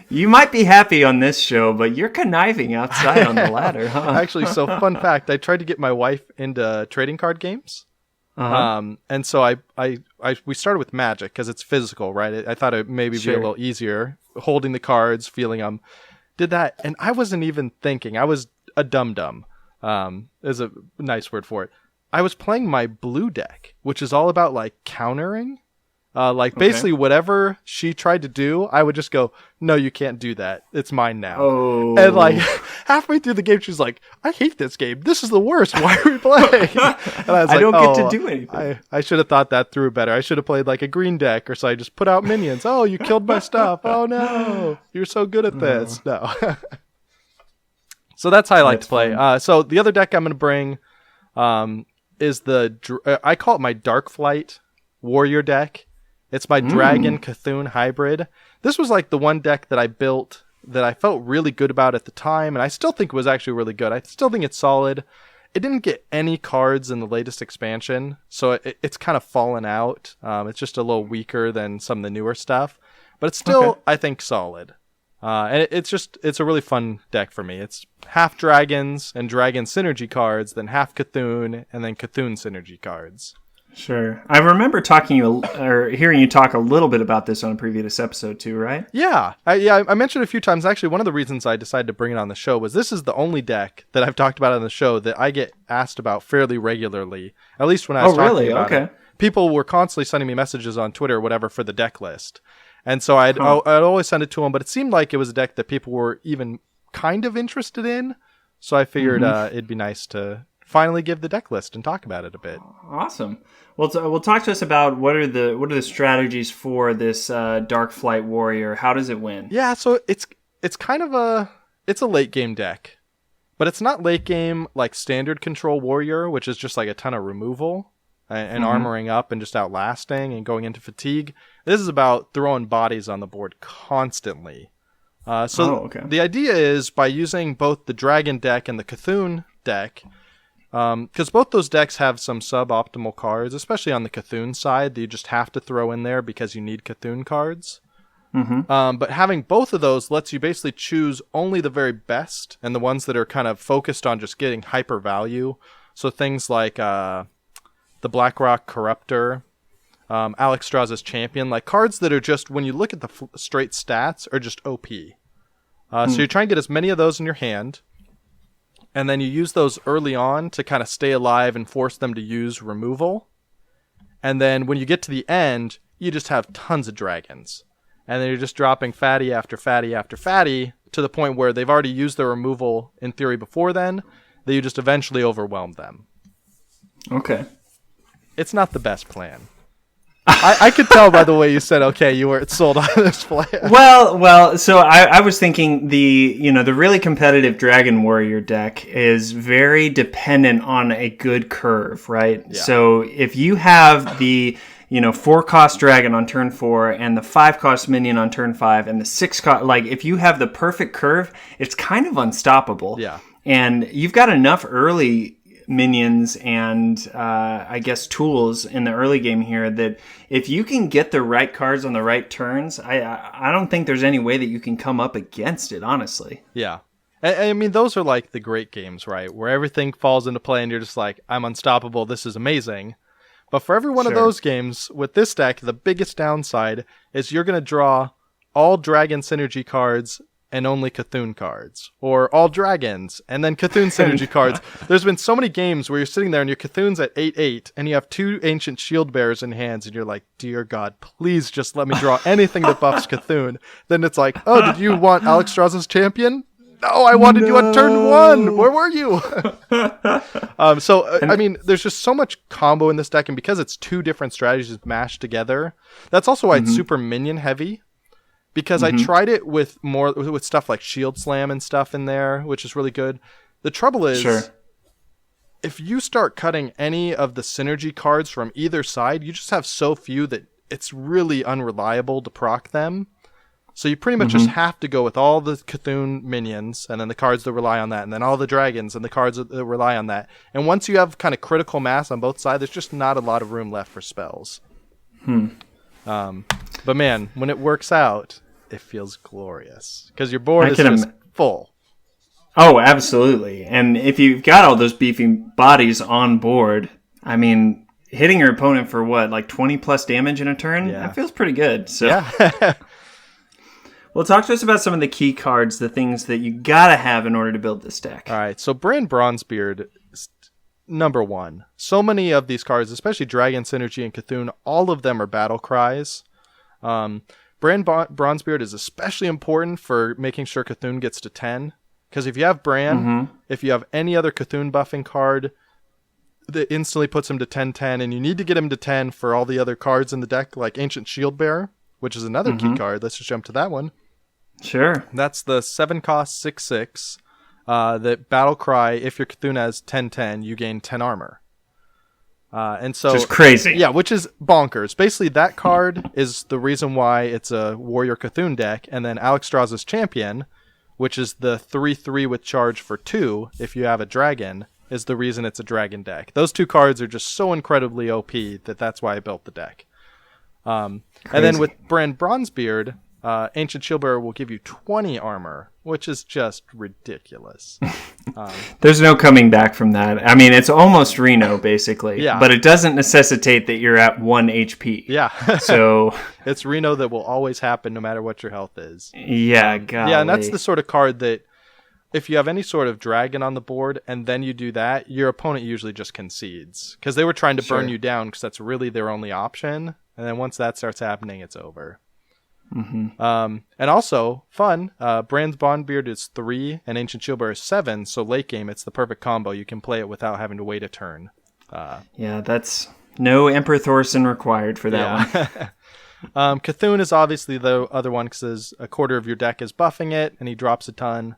Speaker 2: You might be happy on this show, but you're conniving outside on the ladder, huh?
Speaker 3: Actually, so fun fact, I tried to get my wife into trading card games. And so we started with Magic because it's physical, right? I thought it maybe be a little easier holding the cards, feeling them. Did that, and I wasn't even thinking. I was a dum-dum, is a nice word for it. I was playing my blue deck, which is all about like countering. Basically whatever she tried to do, I would just go, no, you can't do that. It's mine now.
Speaker 2: Oh.
Speaker 3: And like halfway through the game, she's like, I hate this game. This is the worst. Why are we playing? And I was
Speaker 2: I
Speaker 3: like,
Speaker 2: don't get to do anything.
Speaker 3: I should have thought that through better. I should have played like a green deck, or so I just put out minions. Oh, you killed my stuff. Oh no, you're so good at this. No. So that's how I like to play. So the other deck I'm going to bring is I call it my Darkflight Warrior deck. It's my Dragon Cthulhu hybrid. This was like the one deck that I built that I felt really good about at the time, and I still think it was actually really good. I still think it's solid. It didn't get any cards in the latest expansion, so it's kind of fallen out. It's just a little weaker than some of the newer stuff, but it's still, I think, solid. And it's a really fun deck for me. It's half dragons and dragon synergy cards, then half Cthulhu, and then Cthulhu synergy cards.
Speaker 2: Sure. I remember hearing you talk a little bit about this on a previous episode too, right?
Speaker 3: Yeah. I mentioned it a few times. Actually, one of the reasons I decided to bring it on the show was this is the only deck that I've talked about on the show that I get asked about fairly regularly, at least when I was talking about it. People were constantly sending me messages on Twitter or whatever for the deck list. And so I'd always send it to them, but it seemed like it was a deck that people were even kind of interested in. So I figured it'd be nice to finally give the deck list and talk about it a bit.
Speaker 2: Awesome. Well, talk to us about what are the strategies for this Darkflight Warrior. How does it win?
Speaker 3: Yeah, so it's kind of a late game deck, but it's not late game like standard control Warrior, which is just like a ton of removal and armoring up and just outlasting and going into fatigue. This is about throwing bodies on the board constantly. The idea is by using both the Dragon deck and the Cthulhu deck. Because both those decks have some suboptimal cards, especially on the Cthulhu side, that you just have to throw in there because you need Cthulhu cards. But having both of those lets you basically choose only the very best and the ones that are kind of focused on just getting hyper value. So things like the Blackrock Corruptor, Alex Strauss's Champion, like cards that are just, when you look at the straight stats, are just OP. So you try and get as many of those in your hand. And then you use those early on to kind of stay alive and force them to use removal. And then when you get to the end, you just have tons of dragons. And then you're just dropping fatty after fatty after fatty to the point where they've already used their removal in theory before then, that you just eventually overwhelm them.
Speaker 2: Okay.
Speaker 3: It's not the best plan. I could tell by the way you said, okay, you weren't sold on this plan.
Speaker 2: Well. So I was thinking the really competitive Dragon Warrior deck is very dependent on a good curve, right?
Speaker 3: Yeah.
Speaker 2: So if you have the 4-cost dragon on turn 4 and the 5-cost minion on turn 5 and the 6-cost, like if you have the perfect curve, it's kind of unstoppable.
Speaker 3: Yeah.
Speaker 2: And you've got enough early minions and I guess tools in the early game here that if you can get the right cards on the right turns, I don't think there's any way that you can come up against it, honestly.
Speaker 3: Yeah. I mean, those are like the great games, right? Where everything falls into play and you're just like, I'm unstoppable. This is amazing. But for every one of those games, with this deck, the biggest downside is you're going to draw all Dragon Synergy cards and only Cthulhu cards. Or all Dragons and then Cthulhu Synergy cards. There's been so many games where you're sitting there and your Cthulhu's at 8/8 and you have 2 Ancient Shield Bearers in hands and you're like, dear God, please just let me draw anything that buffs Cthulhu. Then it's like, oh, did you want Alexstrasza's Champion? No, I wanted you on turn 1. Where were you? I mean, there's just so much combo in this deck, and because it's 2 different strategies mashed together, that's also why it's super minion heavy. Because I tried it with stuff like Shield Slam and stuff in there, which is really good. The trouble is, if you start cutting any of the synergy cards from either side, you just have so few that it's really unreliable to proc them. So you pretty much just have to go with all the Cthulhu minions, and then the cards that rely on that, and then all the dragons and the cards that rely on that. And once you have kind of critical mass on both sides, there's just not a lot of room left for spells. But man, when it works out, it feels glorious. Because your board is just full.
Speaker 2: Oh, absolutely. And if you've got all those beefy bodies on board, I mean, hitting your opponent for what, like 20 plus damage in a turn?
Speaker 3: Yeah.
Speaker 2: That feels pretty good. So.
Speaker 3: Yeah.
Speaker 2: Well, talk to us about some of the key cards, the things that you gotta have in order to build this deck.
Speaker 3: All right, so Brand Bronzebeard is number 1. So many of these cards, especially Dragon Synergy and Cthulhu, all of them are battle cries. Brand Bronzebeard is especially important for making sure Cthulhu gets to 10. Because if you have Bran, if you have any other Cthulhu buffing card that instantly puts him to 10/10, and you need to get him to 10 for all the other cards in the deck, like Ancient Shield Bearer, which is another key card. Let's just jump to that one.
Speaker 2: Sure.
Speaker 3: That's the 7-cost 6/6 that battle cry. If your Cthulhu has 10/10, you gain 10 armor. And so,
Speaker 2: which is crazy.
Speaker 3: Yeah, which is bonkers. Basically, that card is the reason why it's a Warrior Cthulhu deck. And then Alexstrasza's Champion, which is the 3/3 with charge for 2 if you have a dragon, is the reason it's a dragon deck. Those 2 cards are just so incredibly OP that's why I built the deck. And then with Brand Bronzebeard, Ancient Shieldbearer will give you 20 armor, which is just ridiculous.
Speaker 2: There's no coming back from that. I mean, it's almost Reno, basically.
Speaker 3: Yeah.
Speaker 2: But it doesn't necessitate that you're at 1 HP.
Speaker 3: Yeah.
Speaker 2: So
Speaker 3: it's Reno that will always happen no matter what your health is.
Speaker 2: Yeah, golly.
Speaker 3: Yeah, and that's the sort of card that if you have any sort of dragon on the board and then you do that, your opponent usually just concedes. Because they were trying to burn you down because that's really their only option. And then once that starts happening, it's over. And also, fun, Brand's Bondbeard is 3 and Ancient Shieldbearer is 7, so late game it's the perfect combo. You can play it without having to wait a turn.
Speaker 2: Yeah, that's no Emperor Thorson required for that one.
Speaker 3: Cthulhu is obviously the other one because a quarter of your deck is buffing it, and he drops a ton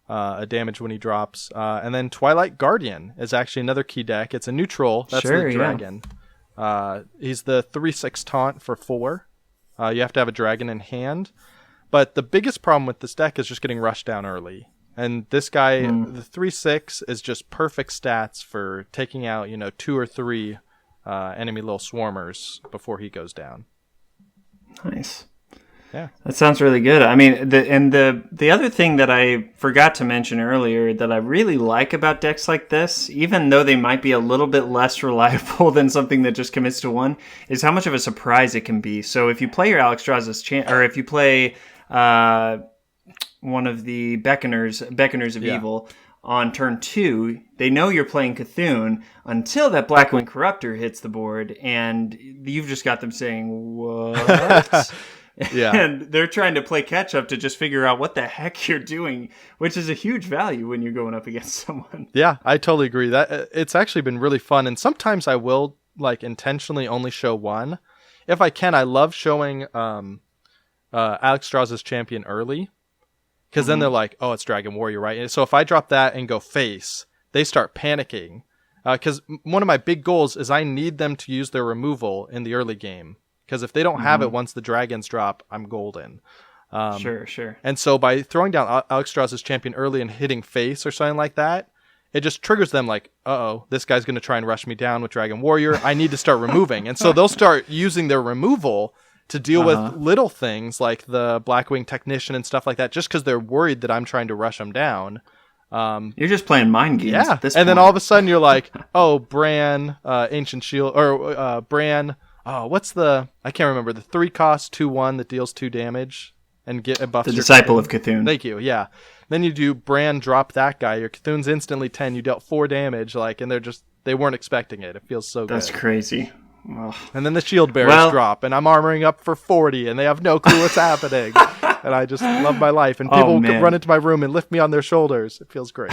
Speaker 3: of damage when he drops. And then Twilight Guardian is actually another key deck. It's a neutral. That's the dragon. He's the 3/6 taunt for 4. You have to have a dragon in hand. But the biggest problem with this deck is just getting rushed down early. And this guy, the 3/6, is just perfect stats for taking out, 2 or 3 enemy little swarmers before he goes down.
Speaker 2: Nice.
Speaker 3: Yeah.
Speaker 2: That sounds really good. I mean, the other thing that I forgot to mention earlier that I really like about decks like this, even though they might be a little bit less reliable than something that just commits to 1, is how much of a surprise it can be. So if you play your Alexstrasza's or if you play one of the Beckoners of Evil on turn 2, they know you're playing Cthulhu until that Blackwing Corruptor hits the board, and you've just got them saying, what?
Speaker 3: Yeah.
Speaker 2: And they're trying to play catch up to just figure out what the heck you're doing, which is a huge value when you're going up against someone.
Speaker 3: Yeah, I totally agree. That it's actually been really fun, and sometimes I will intentionally only show 1 if I can, I love showing Alex Strauss' champion early, because then they're like, oh, it's Dragon Warrior, right? And so if I drop that and go face, they start panicking. Because one of my big goals is I need them to use their removal in the early game. Because if they don't have it once the dragons drop, I'm golden.
Speaker 2: Sure.
Speaker 3: And so by throwing down Alex Strauss' champion early and hitting face or something like that, it just triggers them like, uh-oh, this guy's going to try and rush me down with Dragon Warrior. I need to start removing. And so they'll start using their removal to deal with little things like the Blackwing Technician and stuff like that, just because they're worried that I'm trying to rush them down.
Speaker 2: You're just playing mind games at this point.
Speaker 3: And then all of a sudden you're like, oh, Bran, Ancient Shield, or Bran, what's the, I can't remember, the 3-cost 2/1 that deals 2 damage and buffs
Speaker 2: the
Speaker 3: your
Speaker 2: Disciple
Speaker 3: Cthulhu.
Speaker 2: of Cthulhu.
Speaker 3: Thank you, yeah. Then you do Bran, drop that guy, your Cthulhu's instantly 10, you dealt 4 damage, like, and they weren't expecting it. It feels so good.
Speaker 2: That's crazy. Ugh.
Speaker 3: And then the shield bearers drop, and I'm armoring up for 40, and they have no clue what's happening. And I just love my life. And people can run into my room and lift me on their shoulders. It feels great.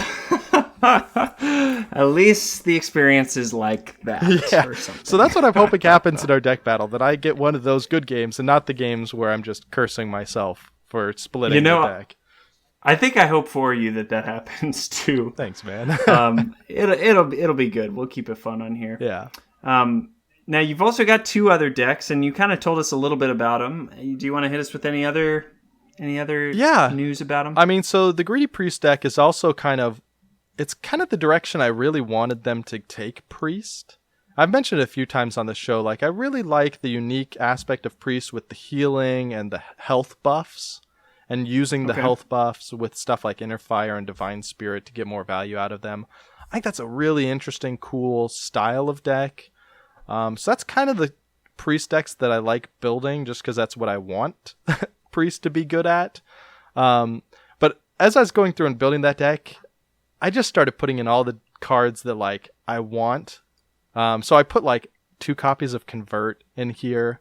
Speaker 2: At least the experience is like that.
Speaker 3: Yeah.
Speaker 2: Or something.
Speaker 3: So that's what I'm hoping happens in our deck battle, that I get one of those good games and not the games where I'm just cursing myself for splitting the deck.
Speaker 2: I think I hope for you that happens too.
Speaker 3: Thanks, man.
Speaker 2: It'll be good. We'll keep it fun on here.
Speaker 3: Yeah.
Speaker 2: Now you've also got 2 other decks, and you kind of told us a little bit about them. Do you want to hit us with any other news about them?
Speaker 3: I mean, so the Greedy Priest deck is also kind of the direction I really wanted them to take Priest. I've mentioned it a few times on the show, like I really like the unique aspect of Priest with the healing and the health buffs, and using the health buffs with stuff like Inner Fire and Divine Spirit to get more value out of them. I think that's a really interesting, cool style of deck. So that's kind of the Priest decks that I like building, just because that's what I want Priest to be good at. But as I was going through and building that deck, I just started putting in all the cards that like I want. So I put like 2 copies of Convert in here,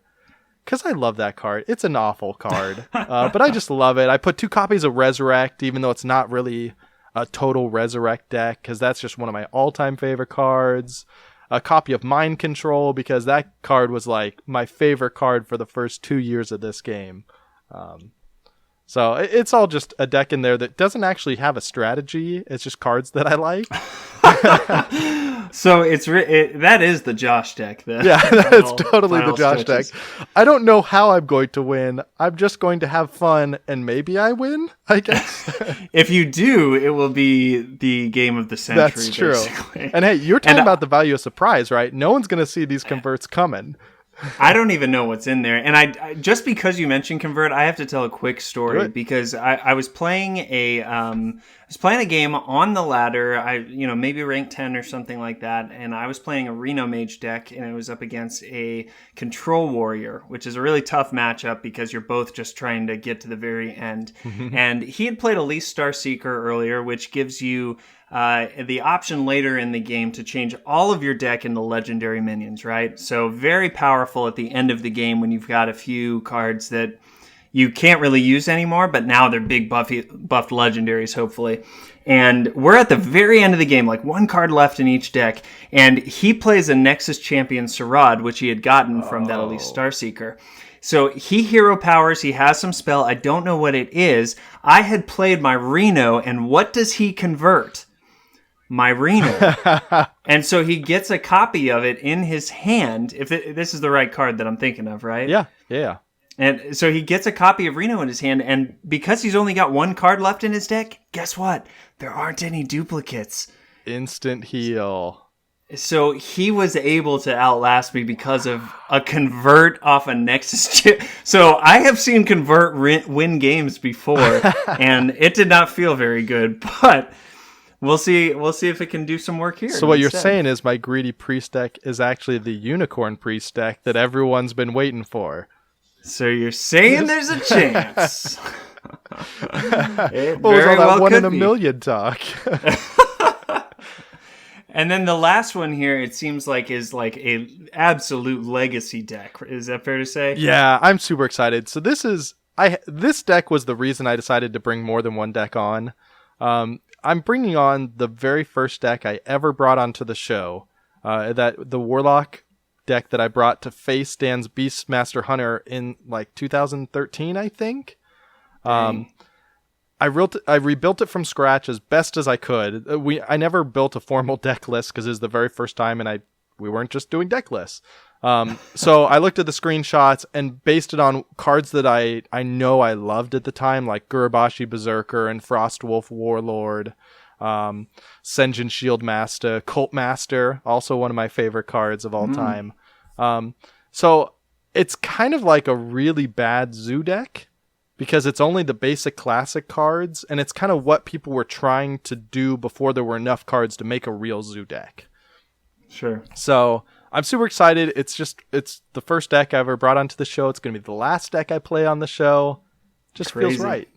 Speaker 3: because I love that card. It's an awful card, but I just love it. I put 2 copies of Resurrect, even though it's not really a total Resurrect deck, because that's just one of my all-time favorite cards. A copy of Mind Control, because that card was like my favorite card for the first 2 years of this game. So it's all just a deck in there that doesn't actually have a strategy. It's just cards that I like.
Speaker 2: So that is the Josh deck then.
Speaker 3: Yeah, that's totally the Josh deck. I don't know how I'm going to win. I'm just going to have fun, and maybe I win, I guess.
Speaker 2: If you do, it will be the game of the century.
Speaker 3: That's true.
Speaker 2: Basically.
Speaker 3: And hey, you're talking about the value of surprise, right? No one's going to see these converts coming.
Speaker 2: I don't even know what's in there. And I just because you mentioned Convert, I have to tell a quick story because I was playing a game on the ladder, maybe rank 10 or something like that, and I was playing a Reno Mage deck, and it was up against a Control Warrior, which is a really tough matchup because you're both just trying to get to the very end. And he had played Elise Starseeker earlier, which gives you the option later in the game to change all of your deck into legendary minions, right? So very powerful at the end of the game when you've got a few cards that you can't really use anymore, but now they're big buffed legendaries, hopefully. And we're at the very end of the game, like 1 card left in each deck, and he plays a Nexus Champion Sarad, which he had gotten from that Elise Starseeker. So he hero powers, he has some spell, I don't know what it is. I had played my Reno, and what does he convert? My Reno. And so he gets a copy of it in his hand, if this is the right card that I'm thinking of, right?
Speaker 3: Yeah.
Speaker 2: And so he gets a copy of Reno in his hand, and because he's only got 1 card left in his deck, guess what? There aren't any duplicates.
Speaker 3: Instant heal.
Speaker 2: So he was able to outlast me because of a Convert off a Nexus chip. So I have seen Convert win games before, and it did not feel very good, but we'll see if it can do some work here.
Speaker 3: So what you're saying is my Greedy Priest deck is actually the Unicorn Priest deck that everyone's been waiting for.
Speaker 2: So you're saying there's a chance. It
Speaker 3: what was all that
Speaker 2: well
Speaker 3: 1 in a
Speaker 2: be.
Speaker 3: million talk?
Speaker 2: And then the last one here, it seems like, is like a absolute legacy deck. Is that fair to say?
Speaker 3: Yeah, I'm super excited. So this deck was the reason I decided to bring more than one deck on. I'm bringing on the very first deck I ever brought onto the show. That the Warlock deck that I brought to face Dan's Beastmaster Hunter in like 2013, I think. I rebuilt it from scratch as best as I could. I never built a formal deck list because it was the very first time, and we weren't just doing deck lists. So I looked at the screenshots and based it on cards that I know I loved at the time, like Gurubashi Berserker and Frostwolf Warlord, Senjin Shieldmaster, Cult Master, also one of my favorite cards of all time. So it's kind of like a really bad zoo deck because it's only the basic classic cards, and it's kind of what people were trying to do before there were enough cards to make a real zoo deck.
Speaker 2: Sure.
Speaker 3: So I'm super excited. It's the first deck I ever brought onto the show. It's going to be the last deck I play on the show. Just
Speaker 2: Crazy.
Speaker 3: feels right.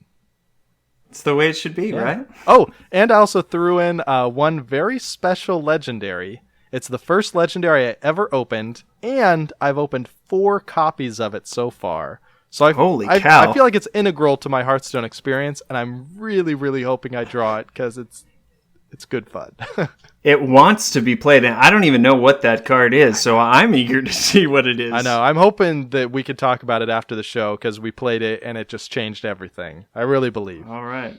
Speaker 2: It's the way it should be, right?
Speaker 3: Oh, and I also threw in one very special legendary. It's the first legendary I ever opened, and I've opened 4 copies of it so far. So
Speaker 2: Holy cow.
Speaker 3: I feel like it's integral to my Hearthstone experience, and I'm really, really hoping I draw it because it's good fun.
Speaker 2: It wants to be played, and I don't even know what that card is, so I'm eager to see what it is.
Speaker 3: I know. I'm hoping that we could talk about it after the show because we played it and it just changed everything. I really believe.
Speaker 2: All right.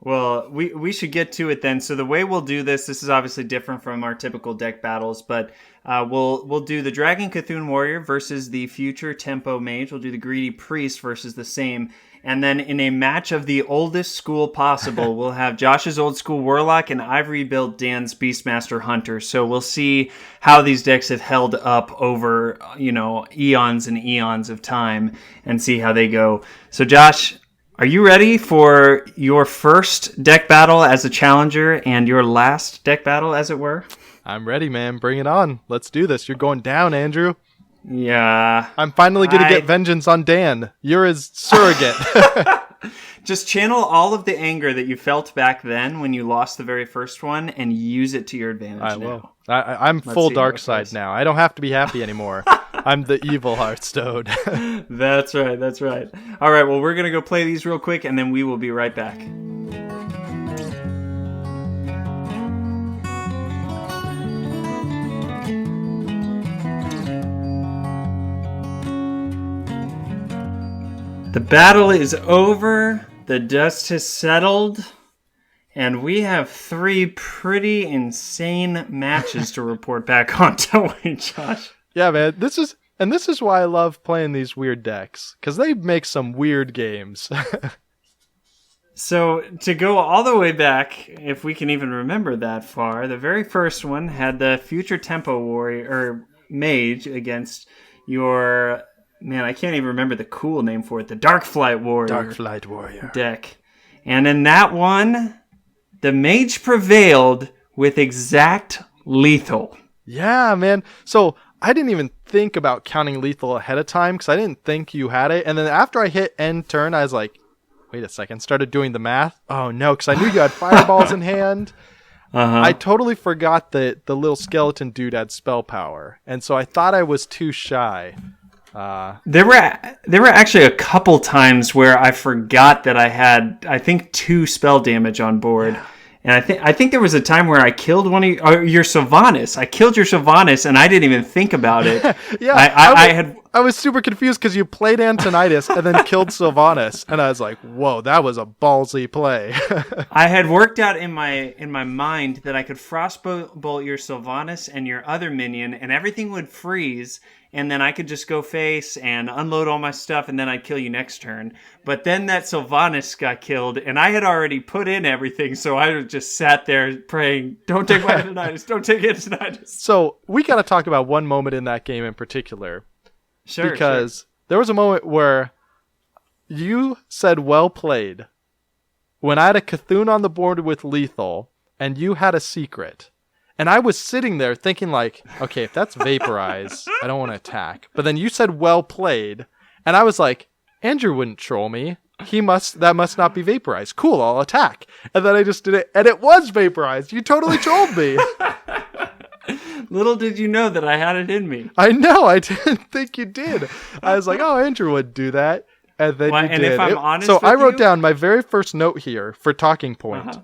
Speaker 2: Well, we should get to it then. So the way we'll do this is obviously different from our typical deck battles, but we'll do the Dragon Cthulhu Warrior versus the Future Tempo Mage. We'll do the Greedy Priest versus the same. And then in a match of the oldest school possible, we'll have Josh's Old School Warlock and I've rebuilt Dan's Beastmaster Hunter. So we'll see how these decks have held up over, eons and eons of time and see how they go. So Josh, are you ready for your first deck battle as a challenger and your last deck battle, as it were?
Speaker 3: I'm ready, man. Bring it on. Let's do this. You're going down, Andrew.
Speaker 2: Yeah.
Speaker 3: I'm finally going to get vengeance on Dan. You're his surrogate.
Speaker 2: Just channel all of the anger that you felt back then when you lost the very first one and use it to your advantage
Speaker 3: I
Speaker 2: now.
Speaker 3: will. I'm full dark side now. I don't have to be happy anymore. I'm the evil Hearthstone.
Speaker 2: That's right. That's right. All right. Well, we're going to go play these real quick, and then we will be right back. The battle is over, the dust has settled, and we have 3 pretty insane matches to report back on, don't we, Josh?
Speaker 3: Yeah, man. This is why I love playing these weird decks, because they make some weird games.
Speaker 2: So, to go all the way back, if we can even remember that far, the very first one had the Future Tempo Warrior, or Mage, against your... Man, I can't even remember the cool name for it. The Darkflight Warrior. Deck. And in that one, the Mage prevailed with exact lethal.
Speaker 3: Yeah, man. So I didn't even think about counting lethal ahead of time because I didn't think you had it. And then after I hit end turn, I was like, wait a second. Started doing the math. Oh, no, because I knew you had fireballs in hand. I totally forgot that the little skeleton dude had spell power. And so I thought I was too shy.
Speaker 2: There were actually a couple times where I forgot that I had, I think, 2 spell damage on board. Yeah. And I think there was a time where I killed one of your Sylvanas. I killed your Sylvanas and I didn't even think about it.
Speaker 3: Yeah, I was super confused because you played Antonidas and then killed Sylvanas, and I was like, "Whoa, that was a ballsy play."
Speaker 2: I had worked out in my mind that I could frostbolt your Sylvanas and your other minion, and everything would freeze. And then I could just go face and unload all my stuff, and then I'd kill you next turn. But then that Sylvanas got killed, and I had already put in everything, so I just sat there praying, don't take my Antonidas, don't take Antonidas.
Speaker 3: So we got to talk about one moment in that game in particular.
Speaker 2: Sure.
Speaker 3: Because there was a moment where you said, well played, when I had a Cthulhu on the board with lethal, and you had a secret. And I was sitting there thinking like, okay, if that's vaporize, I don't want to attack. But then you said, well played. And I was like, Andrew wouldn't troll me. That must not be vaporized. Cool, I'll attack. And then I just did it, and it was vaporized. You totally trolled me.
Speaker 2: Little did you know that I had it in me.
Speaker 3: I know, I didn't think you did. I was like, oh, Andrew would do that. And then you did.
Speaker 2: If I'm honest
Speaker 3: so
Speaker 2: with
Speaker 3: I wrote
Speaker 2: you,
Speaker 3: down my very first note here for talking point.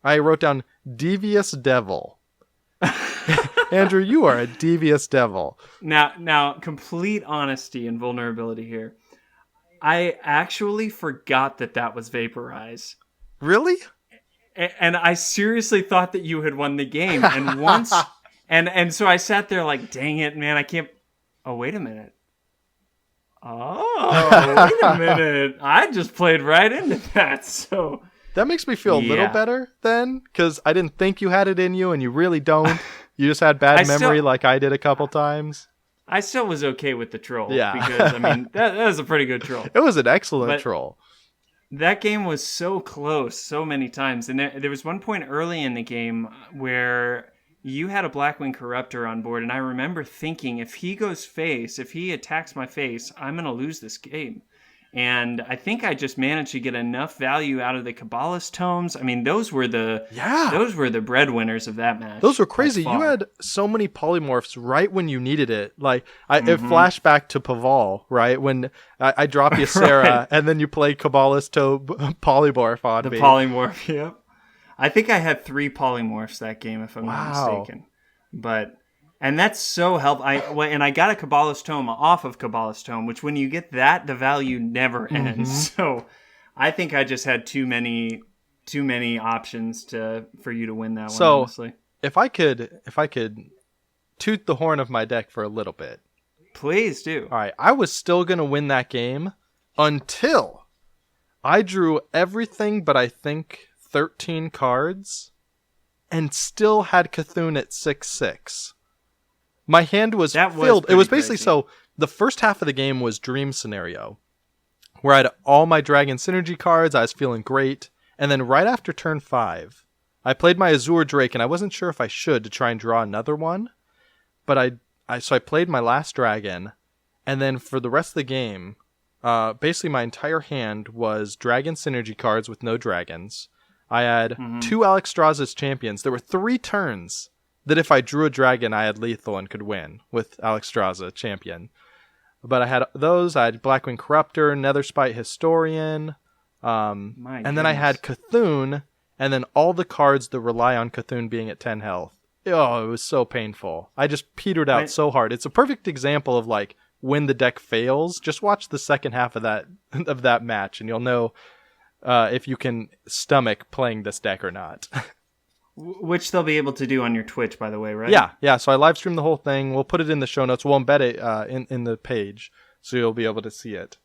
Speaker 3: I wrote down devious devil. Andrew, you are a devious devil.
Speaker 2: Now, complete honesty and vulnerability here. I actually forgot that was Vaporize.
Speaker 3: Really?
Speaker 2: And I seriously thought that you had won the game. And once, and so I sat there like, dang it, man, I can't. Oh, wait a minute. Oh, wait a minute. I just played right into that. So
Speaker 3: that makes me feel a little better then, because I didn't think you had it in you, and you really don't. You just had bad memory like I did a couple times.
Speaker 2: I still was okay with the troll.
Speaker 3: Yeah.
Speaker 2: Because, I mean, that was a pretty good troll.
Speaker 3: It was an excellent troll.
Speaker 2: That game was so close so many times. And there was one point early in the game where you had a Blackwing Corruptor on board. And I remember thinking, if he attacks my face, I'm going to lose this game. And I think I just managed to get enough value out of the Kabbalist tomes. I mean, those were the breadwinners of that match.
Speaker 3: Those were crazy. You had so many polymorphs right when you needed it. Like it flashed back to Paval, right? When I drop you Sarah, right. And then you play Kabbalist polymorph on me.
Speaker 2: The polymorph, yep. I think I had 3 polymorphs that game, if I'm not mistaken. And that's so helpful. And I got a Kabbalist Tome off of Kabbalist Tome, which when you get that, the value never ends. So I think I just had too many options for you to win that one, honestly.
Speaker 3: If I could toot the horn of my deck for a little bit.
Speaker 2: Please do.
Speaker 3: All right. I was still going to win that game until I drew everything but I think 13 cards and still had Cthulhu at 6/6. My hand was filled. It was basically crazy. So the first half of the game was Dream Scenario, where I had all my Dragon Synergy cards. I was feeling great. And then right after turn 5, I played my Azure Drake, and I wasn't sure if I should to try and draw another one. But I played my last dragon, and then for the rest of the game, basically my entire hand was Dragon Synergy cards with no dragons. I had 2 Alexstrasza's champions. There were 3 turns that if I drew a dragon, I had lethal and could win with Alexstrasza champion. But I had those. I had Blackwing Corruptor, Netherspite Historian, and then I had Cthulhu, and then all the cards that rely on Cthulhu being at 10 health. Oh, it was so painful. I just petered out so hard. It's a perfect example of like when the deck fails. Just watch the second half of that match, and you'll know if you can stomach playing this deck or not.
Speaker 2: Which they'll be able to do on your Twitch, by the way, right?
Speaker 3: Yeah. So I live streamed the whole thing. We'll put it in the show notes. We'll embed it in the page, so you'll be able to see it.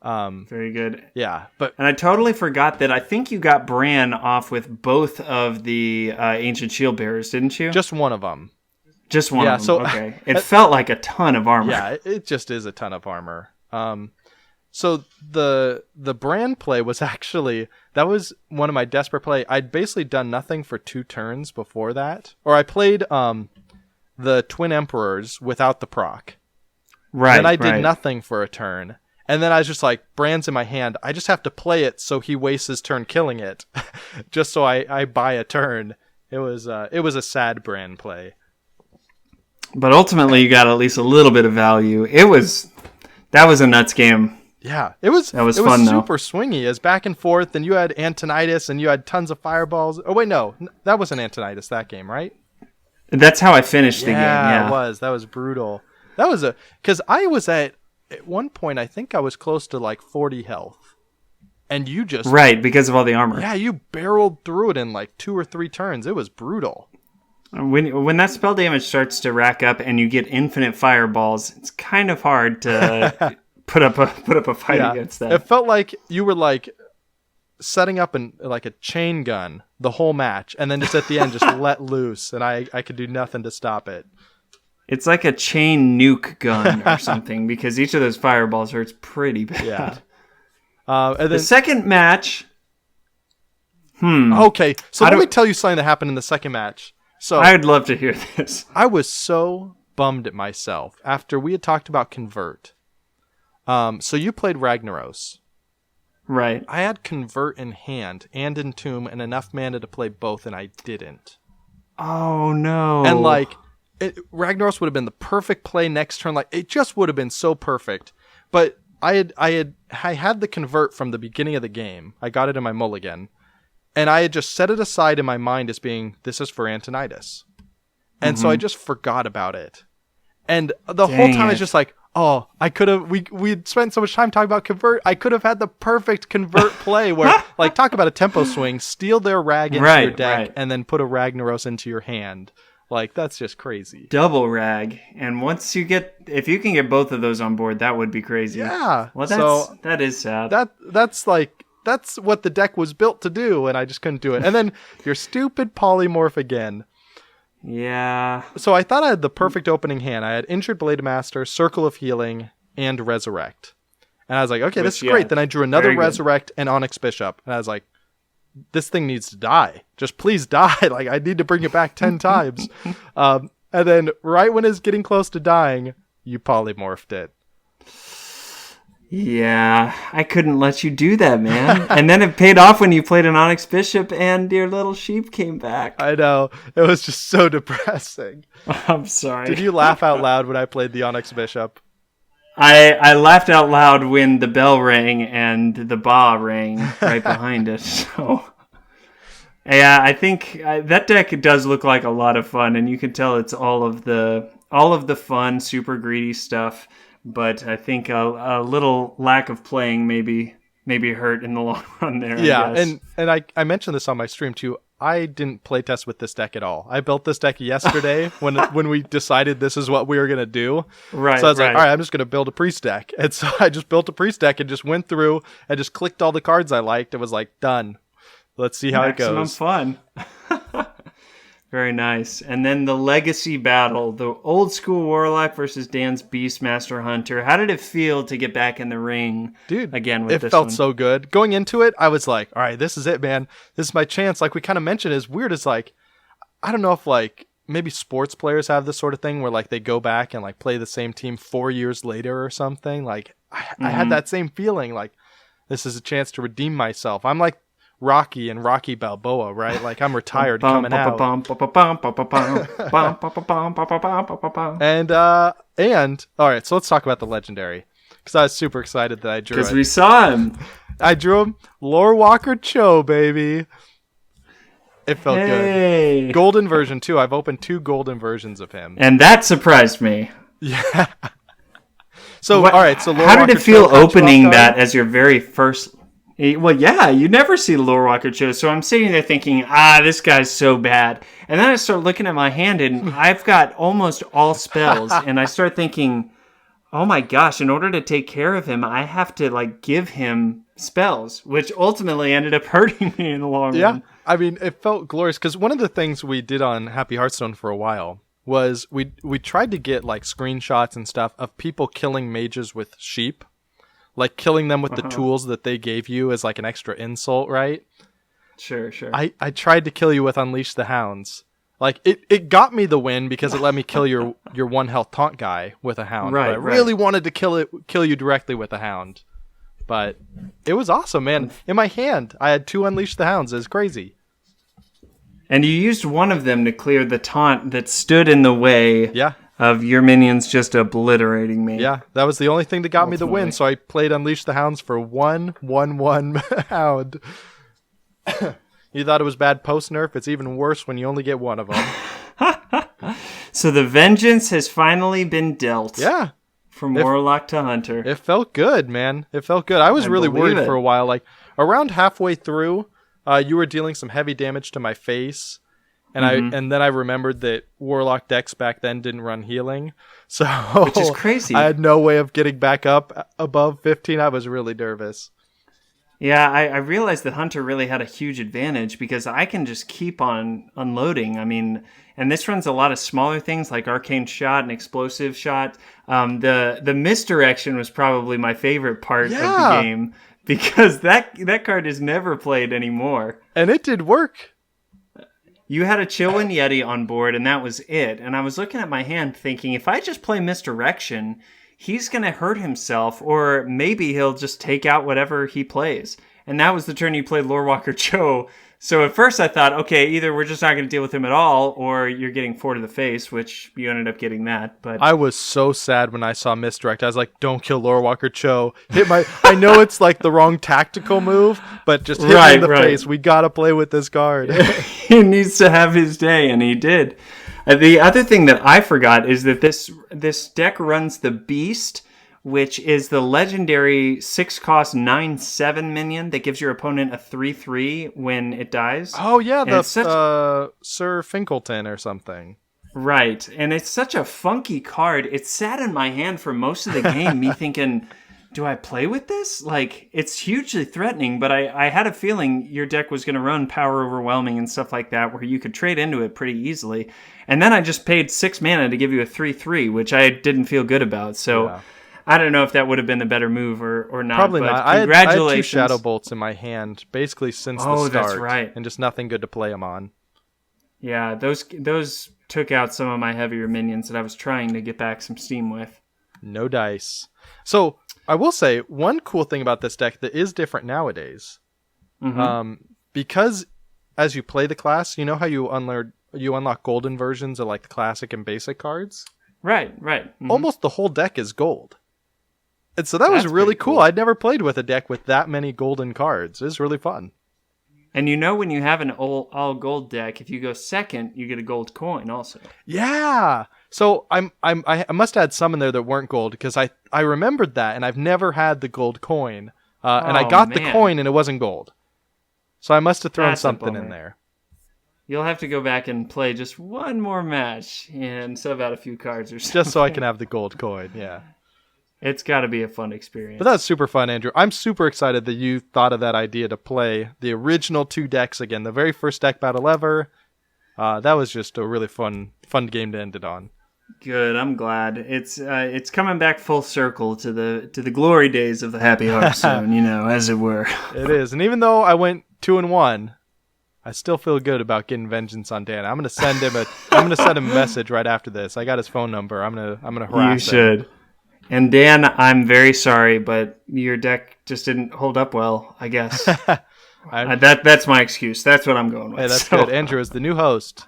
Speaker 2: Very good.
Speaker 3: Yeah,
Speaker 2: and I totally forgot that I think you got Bran off with both of the Ancient Shield Bearers, didn't you?
Speaker 3: Just one of them.
Speaker 2: Just one of them. So, okay. It felt like a ton of armor.
Speaker 3: Yeah, it just is a ton of armor. So the brand play was actually, that was one of my desperate play. I'd basically done nothing for 2 turns before that. Or I played the Twin Emperors without the proc.
Speaker 2: Right.
Speaker 3: And I did nothing for a turn. And then I was just like, Brand's in my hand. I just have to play it so he wastes his turn killing it. Just so I buy a turn. It was a sad Brand play.
Speaker 2: But ultimately you got at least a little bit of value. That was a nuts game.
Speaker 3: Yeah, it was fun, super swingy. It was back and forth, and you had Antonidas, and you had tons of fireballs. Oh, wait, no. That wasn't Antonidas, that game, right?
Speaker 2: That's how I finished the game, yeah.
Speaker 3: It was. That was brutal. That was because I was at one point, I think I was close to like 40 health. And you just...
Speaker 2: Right, because of all the armor.
Speaker 3: Yeah, you barreled through it in like 2 or 3 turns. It was brutal.
Speaker 2: When that spell damage starts to rack up and you get infinite fireballs, it's kind of hard to... Put up a fight against that.
Speaker 3: It felt like you were like setting up like a chain gun the whole match, and then just at the end just let loose, and I could do nothing to stop it.
Speaker 2: It's like a chain nuke gun or something, because each of those fireballs hurts pretty bad.
Speaker 3: Yeah. And then,
Speaker 2: the second match.
Speaker 3: Okay, so let me tell you something that happened in the second match. So
Speaker 2: I'd love to hear this.
Speaker 3: I was so bummed at myself after we had talked about Convert. So you played Ragnaros.
Speaker 2: Right.
Speaker 3: I had Convert in hand and Entomb and enough mana to play both, and I didn't.
Speaker 2: Oh, no.
Speaker 3: And like, Ragnaros would have been the perfect play next turn. Like, it just would have been so perfect. But I had the Convert from the beginning of the game. I got it in my mulligan. And I had just set it aside in my mind as being, this is for Antonidas. And so I just forgot about it. And the whole time I was just like, oh, I could have, we'd spent so much time talking about convert. I could have had the perfect convert play where, like, talk about a tempo swing, steal their rag into your deck, and then put a Ragnaros into your hand. Like, that's just crazy.
Speaker 2: Double rag. And once you if you can get both of those on board, that would be crazy.
Speaker 3: Yeah.
Speaker 2: Well, that is sad.
Speaker 3: That's what the deck was built to do, and I just couldn't do it. And then your stupid polymorph again.
Speaker 2: Yeah.
Speaker 3: So I thought I had the perfect opening hand. I had Injured Blade Master, Circle of Healing, and Resurrect. And I was like, okay, this is great. Then I drew another Resurrect and Onyx Bishop. And I was like, this thing needs to die. Just please die. Like, I need to bring it back 10 times. And then right when it's getting close to dying, you polymorphed it.
Speaker 2: Yeah, I couldn't let you do that, man. And then it paid off when you played an Onyx Bishop and your little sheep came back.
Speaker 3: I know. It was just so depressing.
Speaker 2: I'm sorry.
Speaker 3: Did you laugh out loud when I played the Onyx Bishop?
Speaker 2: I laughed out loud when the bell rang and the ba rang right behind it. So, yeah, I think that deck does look like a lot of fun, and you can tell it's all of the fun, super greedy stuff. But I think a little lack of playing maybe hurt in the long run there.
Speaker 3: Yeah,
Speaker 2: I guess.
Speaker 3: and I mentioned this on my stream too. I didn't play test with this deck at all. I built this deck yesterday when we decided this is what we were gonna do.
Speaker 2: Right.
Speaker 3: So I was like, all right, I'm just gonna build a priest deck. And so I just built a priest deck and just went through and just clicked all the cards I liked. It was like, done. Let's see how it goes.
Speaker 2: Maximum fun. Very nice. And then the legacy battle, the old school Warlock versus Dan's Beastmaster Hunter. How did it feel to get back in the ring,
Speaker 3: dude?
Speaker 2: Again with this
Speaker 3: it felt
Speaker 2: one?
Speaker 3: So good. Going into it, I was like, all right, this is it, man. This is my chance. Like we kind of mentioned, as weird as like, I don't know if like maybe sports players have this sort of thing where like they go back and like play the same team 4 years later or something. Like I had that same feeling. Like this is a chance to redeem myself. I'm like Rocky and Rocky Balboa, right? Like I'm retired coming out. And all right, so let's talk about the legendary, because I was super excited that I drew it.
Speaker 2: Because we saw him.
Speaker 3: I drew him, Lore Walker Cho, baby. It felt good. Golden version too. I've opened 2 golden versions of him,
Speaker 2: and that surprised me.
Speaker 3: Yeah. So all right, so Lore
Speaker 2: how
Speaker 3: Walker
Speaker 2: did it feel
Speaker 3: Cho
Speaker 2: opening that as your very first? Well, yeah, you never see the Lore Walker Cho, so I'm sitting there thinking, this guy's so bad. And then I start looking at my hand, and I've got almost all spells, and I start thinking, oh my gosh, in order to take care of him, I have to, like, give him spells, which ultimately ended up hurting me in the long run.
Speaker 3: Yeah, I mean, it felt glorious, because one of the things we did on Happy Hearthstone for a while was we tried to get, like, screenshots and stuff of people killing mages with sheep. Like killing them with the tools that they gave you as like an extra insult, right?
Speaker 2: Sure.
Speaker 3: I tried to kill you with Unleash the Hounds. Like it got me the win because it let me kill your 1 health taunt guy with a hound.
Speaker 2: Right.
Speaker 3: But I really wanted to kill you directly with a hound. But it was awesome, man. In my hand, I had 2 Unleash the Hounds. It was crazy.
Speaker 2: And you used one of them to clear the taunt that stood in the way.
Speaker 3: Yeah.
Speaker 2: Of your minions just obliterating me.
Speaker 3: Yeah, that was the only thing that got me the win, so I played Unleash the Hounds for 1/1/1 hound. You thought it was bad post-nerf? It's even worse when you only get one of them.
Speaker 2: So the vengeance has finally been dealt.
Speaker 3: Yeah.
Speaker 2: From Warlock to Hunter.
Speaker 3: It felt good, man. It felt good. I was really worried for a while. Like, around halfway through, you were dealing some heavy damage to my face. And then I remembered that Warlock decks back then didn't run healing. So
Speaker 2: which is crazy.
Speaker 3: I had no way of getting back up above 15. I was really nervous.
Speaker 2: Yeah, I realized that Hunter really had a huge advantage because I can just keep on unloading. I mean, and this runs a lot of smaller things like Arcane Shot and Explosive Shot. The misdirection was probably my favorite part of the game because that card is never played anymore.
Speaker 3: And it did work.
Speaker 2: You had a Chillwind Yeti on board, and that was it. And I was looking at my hand thinking, if I just play Misdirection, he's going to hurt himself, or maybe he'll just take out whatever he plays. And that was the turn you played Lore Walker Cho. So at first I thought, okay, either we're just not going to deal with him at all, or you're getting 4 to the face, which you ended up getting that. But
Speaker 3: I was so sad when I saw Misdirect. I was like, don't kill Lore Walker Cho. I know it's like the wrong tactical move, but just hit me in the face. We got to play with this card.
Speaker 2: He needs to have his day, and he did. The other thing that I forgot is that this deck runs the Beast, which is the legendary 6-cost 9/7 minion that gives your opponent a 3/3 when it dies.
Speaker 3: Oh yeah,
Speaker 2: And
Speaker 3: Sir Finkelton or something.
Speaker 2: Right, and it's such a funky card. It sat in my hand for most of the game, me thinking, do I play with this? Like, it's hugely threatening, but I had a feeling your deck was going to run Power Overwhelming and stuff like that, where you could trade into it pretty easily. And then I just paid 6 mana to give you a 3/3, which I didn't feel good about. So yeah. I don't know if that would have been the better move or not.
Speaker 3: Probably
Speaker 2: but
Speaker 3: not.
Speaker 2: Congratulations.
Speaker 3: I had 2 Shadow Bolts in my hand, basically since the start.
Speaker 2: That's right.
Speaker 3: And just nothing good to play them on.
Speaker 2: Yeah, those took out some of my heavier minions that I was trying to get back some steam with.
Speaker 3: No dice. So I will say one cool thing about this deck that is different nowadays, because as you play the class, you know how you unlock golden versions of like the classic and basic cards.
Speaker 2: Right. Mm-hmm.
Speaker 3: Almost the whole deck is gold, and so that was really cool. I'd never played with a deck with that many golden cards. It was really fun.
Speaker 2: And when you have an all gold deck, if you go second, you get a gold coin also.
Speaker 3: Yeah. So I must have had some in there that weren't gold because I remembered that, and I've never had the gold coin. And I got the coin and it wasn't gold. So I must have thrown something in there.
Speaker 2: You'll have to go back and play just one more match and sub out a few cards or something.
Speaker 3: Just so I can have the gold coin, yeah.
Speaker 2: It's got to be a fun experience.
Speaker 3: But that's super fun, Andrew. I'm super excited that you thought of that idea to play the original 2 decks again. The very first deck battle ever. That was just a really fun game to end it on.
Speaker 2: Good. I'm glad. It's coming back full circle to the glory days of the Happy Hearthstone, as it were.
Speaker 3: It is. And even though I went 2-1, I still feel good about getting vengeance on Dan. I'm gonna send him a message right after this. I got his phone number. I'm gonna harass him.
Speaker 2: You should. And Dan, I'm very sorry, but your deck just didn't hold up well, I guess. That's my excuse. That's what I'm going with.
Speaker 3: Hey, that's good. Andrew, as the new host,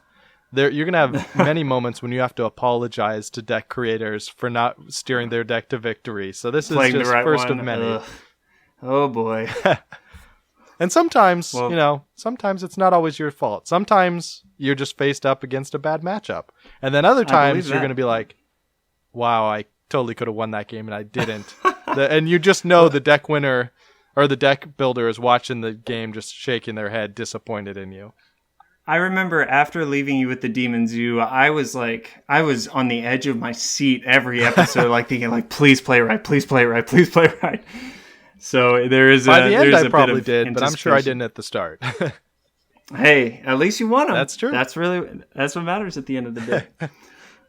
Speaker 3: you're going to have many moments when you have to apologize to deck creators for not steering their deck to victory. So this is just first of many.
Speaker 2: Ugh. Oh, boy.
Speaker 3: And sometimes, sometimes it's not always your fault. Sometimes you're just faced up against a bad matchup. And then other times you're going to be like, wow, I totally could have won that game and I didn't. And you just know the deck winner or the deck builder is watching the game just shaking their head disappointed in you.
Speaker 2: I remember after leaving you with the Demon Zoo, I was on the edge of my seat every episode, thinking please play right, please play right, please play right. So there is
Speaker 3: by the end I probably did, but I'm sure I didn't at the start.
Speaker 2: Hey, at least you won them.
Speaker 3: That's true.
Speaker 2: That's what matters at the end of the day.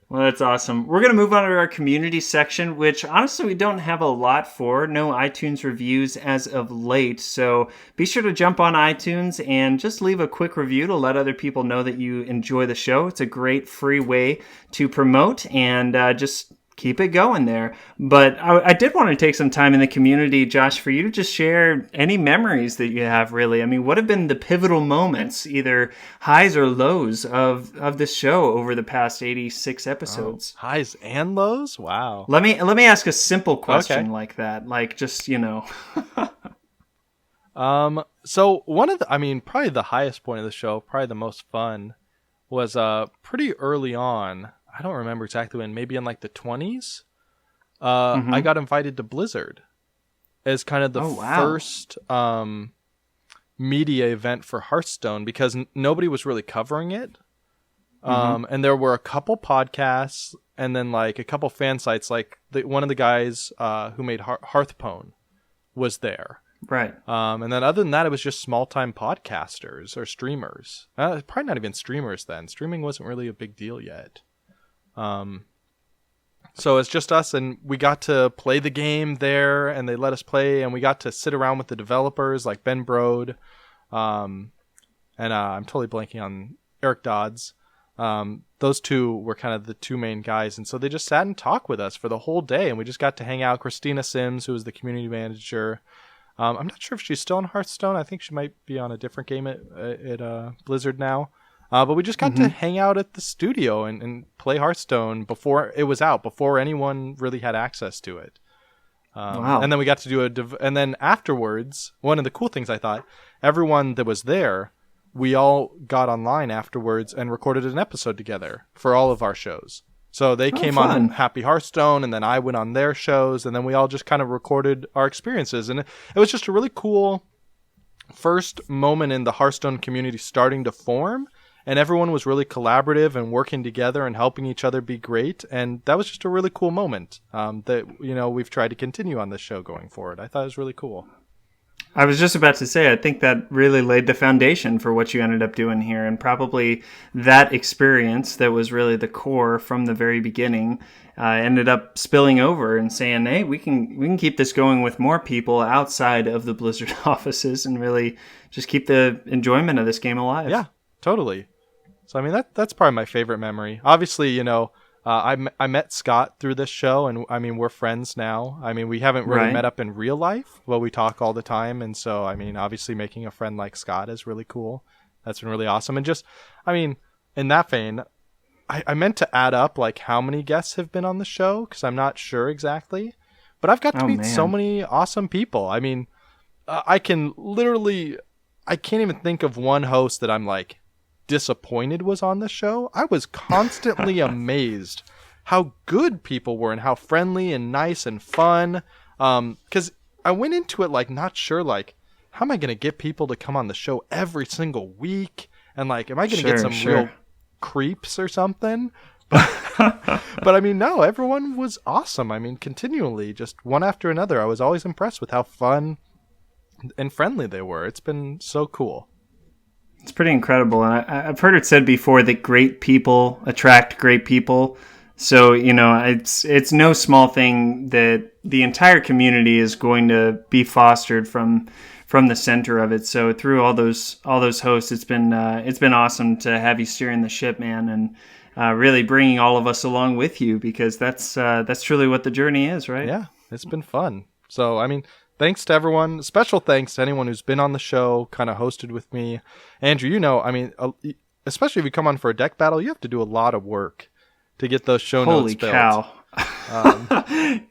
Speaker 2: Well, that's awesome. We're going to move on to our community section, which honestly we don't have a lot for. No iTunes reviews as of late. So be sure to jump on iTunes and just leave a quick review to let other people know that you enjoy the show. It's a great free way to promote and just keep it going there. But I did want to take some time in the community, Josh, for you to just share any memories that you have, really. I mean, what have been the pivotal moments, either highs or lows, of this show over the past 86 episodes?
Speaker 3: Oh, highs and lows? Wow.
Speaker 2: Let me ask a simple question like that.
Speaker 3: So probably the highest point of the show, probably the most fun, was pretty early on. I don't remember exactly when, maybe in the 20s. I got invited to Blizzard as kind of the first media event for Hearthstone because nobody was really covering it. And there were a couple podcasts and then a couple fan sites. One of the guys who made Hearthstone was there.
Speaker 2: Right.
Speaker 3: And then other than that, it was just small-time podcasters or streamers. Probably not even streamers then. Streaming wasn't really a big deal yet. So it's just us, and we got to play the game there, and they let us play, and we got to sit around with the developers like Ben Brode, and I'm totally blanking on Eric Dodds. Those two were kind of the two main guys, and so they just sat and talked with us for the whole day, and we just got to hang out. Christina Sims, who was the community manager, I'm not sure if she's still in Hearthstone. I think she might be on a different game at Blizzard now. But we just got to hang out at the studio and play Hearthstone before it was out, before anyone really had access to it. Wow. And then we got to do and then afterwards, one of the cool things I thought, everyone that was there we all got online afterwards and recorded an episode together for all of our shows. So they came on Happy Hearthstone, and then I went on their shows, and then we all just kind of recorded our experiences. And it was just a really cool first moment in the Hearthstone community starting to form, and everyone was really collaborative and working together and helping each other be great. And that was just a really cool moment that, we've tried to continue on this show going forward. I thought it was really cool.
Speaker 2: I was just about to say, I think that really laid the foundation for what you ended up doing here, and probably that experience that was really the core from the very beginning ended up spilling over and saying, hey, we can keep this going with more people outside of the Blizzard offices and really just keep the enjoyment of this game alive.
Speaker 3: Yeah, totally. So, I mean, that's probably my favorite memory. Obviously, I met Scott through this show, and I mean, we're friends now. I mean, we haven't really met up in real life. Well, we talk all the time, and so, I mean, obviously making a friend like Scott is really cool. That's been really awesome. And just, I mean, in that vein, I meant to add up, like, how many guests have been on the show, because I'm not sure exactly. But I've got to meet so many awesome people. I mean, I can't even think of one host that I'm, like, disappointed was on the show. I was constantly amazed how good people were and how friendly and nice and fun. Because I went into it like not sure, like, how am I going to get people to come on the show every single week? And like, am I going to get some real creeps or something? But I mean, no, everyone was awesome. I mean, continually, just one after another. I was always impressed with how fun and friendly they were. It's been so cool.
Speaker 2: It's pretty incredible. And I've heard it said before that great people attract great people. So, it's no small thing that the entire community is going to be fostered from the center of it. So through all those hosts, it's been awesome to have you steering the ship, man, and really bringing all of us along with you, because that's truly what the journey is, right?
Speaker 3: Yeah, it's been fun. So, I mean, thanks to everyone. Special thanks to anyone who's been on the show, kind of hosted with me. Andrew, I mean, especially if you come on for a deck battle, you have to do a lot of work to get those show notes built.
Speaker 2: Holy cow.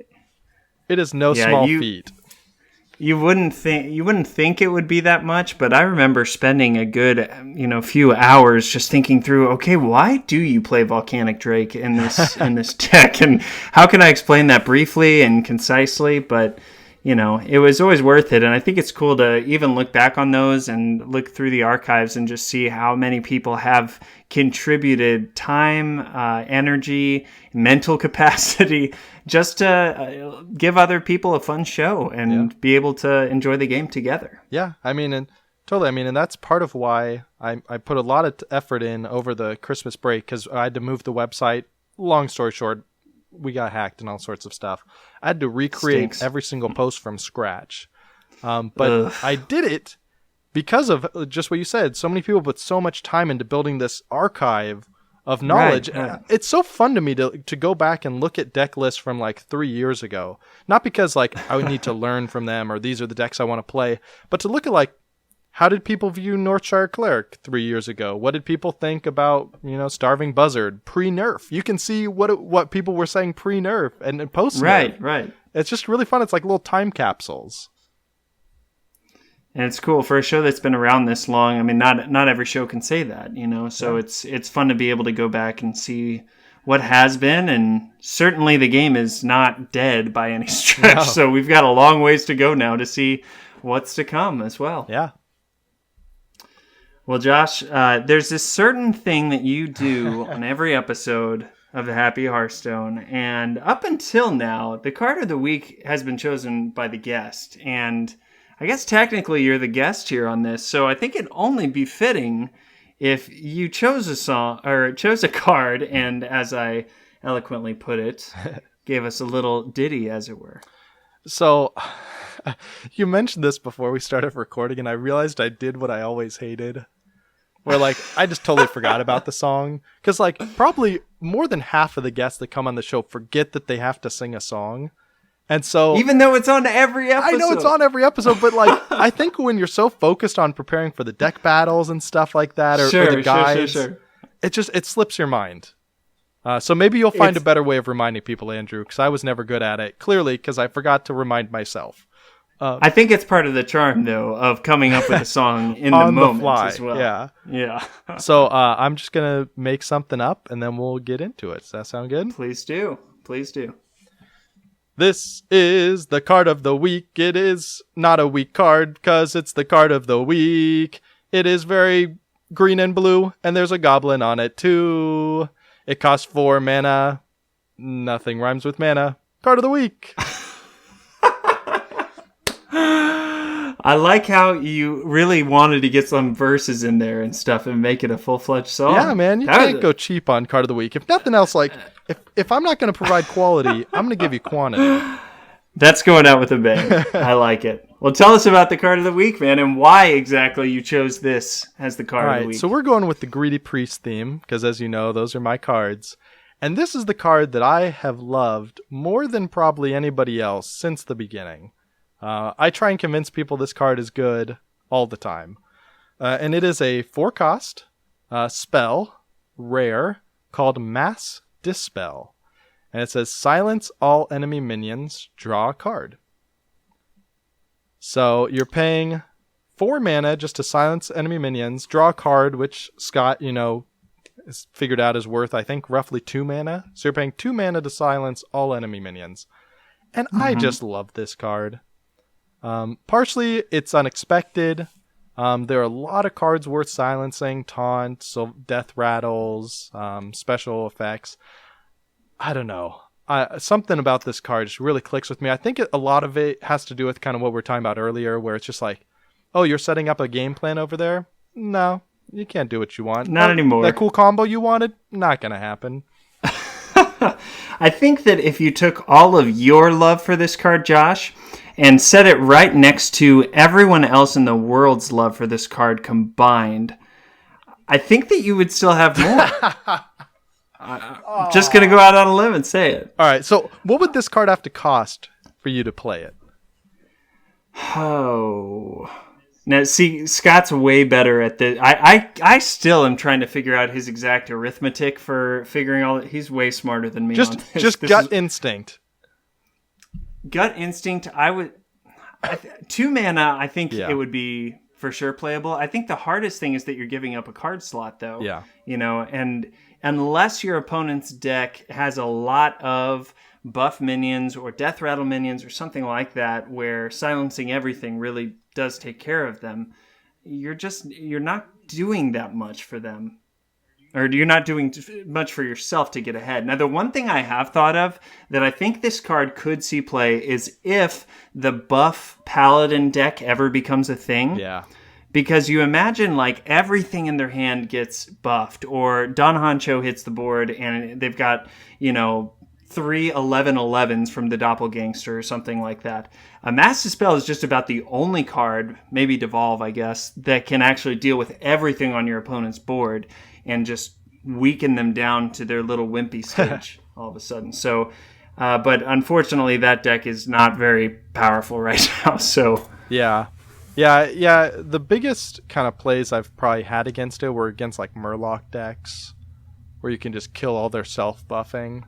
Speaker 3: It is no small feat.
Speaker 2: You wouldn't think it would be that much, but I remember spending a good, few hours just thinking through, okay, why do you play Volcanic Drake in this deck? And how can I explain that briefly and concisely? But it was always worth it. And I think it's cool to even look back on those and look through the archives and just see how many people have contributed time, energy, mental capacity, just to give other people a fun show and be able to enjoy the game together.
Speaker 3: Yeah, I mean, and that's part of why I put a lot of effort in over the Christmas break, because I had to move the website. Long story short, we got hacked and all sorts of stuff. I had to recreate every single post from scratch. But I did it because of just what you said. So many people put so much time into building this archive of knowledge. Right. It's so fun to me to go back and look at deck lists from like 3 years ago. Not because like I would need to learn from them or these are the decks I want to play, but to look at like, how did people view Northshire Cleric 3 years ago? What did people think about, Starving Buzzard pre-nerf? You can see what people were saying pre-nerf and post-nerf.
Speaker 2: Right.
Speaker 3: It's just really fun. It's like little time capsules.
Speaker 2: And it's cool for a show that's been around this long. I mean, not every show can say that, So it's fun to be able to go back and see what has been, and certainly the game is not dead by any stretch. No. So we've got a long ways to go now to see what's to come as well.
Speaker 3: Yeah.
Speaker 2: Well, Josh, there's this certain thing that you do on every episode of the Happy Hearthstone, and up until now, the card of the week has been chosen by the guest, and I guess technically you're the guest here on this, so I think it'd only be fitting if you chose a song or chose a card, and as I eloquently put it, gave us a little ditty, as it were.
Speaker 3: So, you mentioned this before we started recording, and I realized I did what I always hated. Where, like, I just totally forgot about the song. Because, like, probably more than half of the guests that come on the show forget that they have to sing a song. And so...
Speaker 2: Even though it's on every episode.
Speaker 3: I know it's on every episode, but, like, I think when you're so focused on preparing for the deck battles and stuff like that, or the guides, it slips your mind. So maybe you'll find a better way of reminding people, Andrew, because I was never good at it. Clearly, because I forgot to remind myself.
Speaker 2: I think it's part of the charm, though, of coming up with a song in
Speaker 3: on
Speaker 2: the moment
Speaker 3: fly.
Speaker 2: as well.
Speaker 3: Yeah. So I'm just going to make something up, and then we'll get into it. Does that sound good?
Speaker 2: Please do. Please do.
Speaker 3: This is the card of the week. It is not a weak card, because it's the card of the week. It is very green and blue, and there's a goblin on it, too. It costs 4 mana. Nothing rhymes with mana. Card of the week.
Speaker 2: I like how you really wanted to get some verses in there and stuff and make it a full-fledged song.
Speaker 3: Yeah, man, you can't go cheap on card of the week. If nothing else, like, if I'm not going to provide quality, I'm going to give you quantity.
Speaker 2: That's going out with a bang. I like it. Well, tell us about the card of the week, man, and why exactly you chose this as the card of the week.
Speaker 3: So we're going with the Greedy Priest theme, because as you know, those are my cards. And this is the card that I have loved more than probably anybody else since the beginning. I try and convince people this card is good all the time. And it is a 4-cost spell, rare, called Mass Dispel. And it says, silence all enemy minions, draw a card. So you're paying 4 mana just to silence enemy minions, draw a card, which Scott, is figured out is worth, I think, roughly 2 mana. So you're paying 2 mana to silence all enemy minions. And I just love this card. Partially, it's unexpected. There are a lot of cards worth silencing, taunts, death rattles, special effects. I don't know. Something about this card just really clicks with me. I think a lot of it has to do with kind of what we were talking about earlier, where it's just like, oh, you're setting up a game plan over there? No, you can't do what you want.
Speaker 2: Not anymore.
Speaker 3: That cool combo you wanted? Not going to happen.
Speaker 2: I think that if you took all of your love for this card, Josh, and set it right next to everyone else in the world's love for this card combined, I think that you would still have more. I'm just going to go out on a limb and say it.
Speaker 3: All right, so what would this card have to cost for you to play it?
Speaker 2: Oh. Now, see, Scott's way better at this. I still am trying to figure out his exact arithmetic for figuring all that. He's way smarter than me on this.
Speaker 3: Just gut instinct.
Speaker 2: Gut instinct, I would... 2 mana, I think it would be for sure playable. I think the hardest thing is that you're giving up a card slot, though.
Speaker 3: Yeah.
Speaker 2: And unless your opponent's deck has a lot of buff minions or death rattle minions or something like that, where silencing everything really does take care of them, you're not doing that much for them. Or you're not doing much for yourself to get ahead. Now, the one thing I have thought of that I think this card could see play is if the buff paladin deck ever becomes a thing.
Speaker 3: Yeah.
Speaker 2: Because you imagine, like, everything in their hand gets buffed, or Don Honcho hits the board and they've got, 3 11/11s from the Doppelgangster or something like that. A Mass Dispel is just about the only card, maybe Devolve, I guess, that can actually deal with everything on your opponent's board and just weaken them down to their little wimpy stage all of a sudden. So, but unfortunately, that deck is not very powerful right now. So
Speaker 3: Yeah. The biggest kind of plays I've probably had against it were against like Murloc decks, where you can just kill all their self-buffing.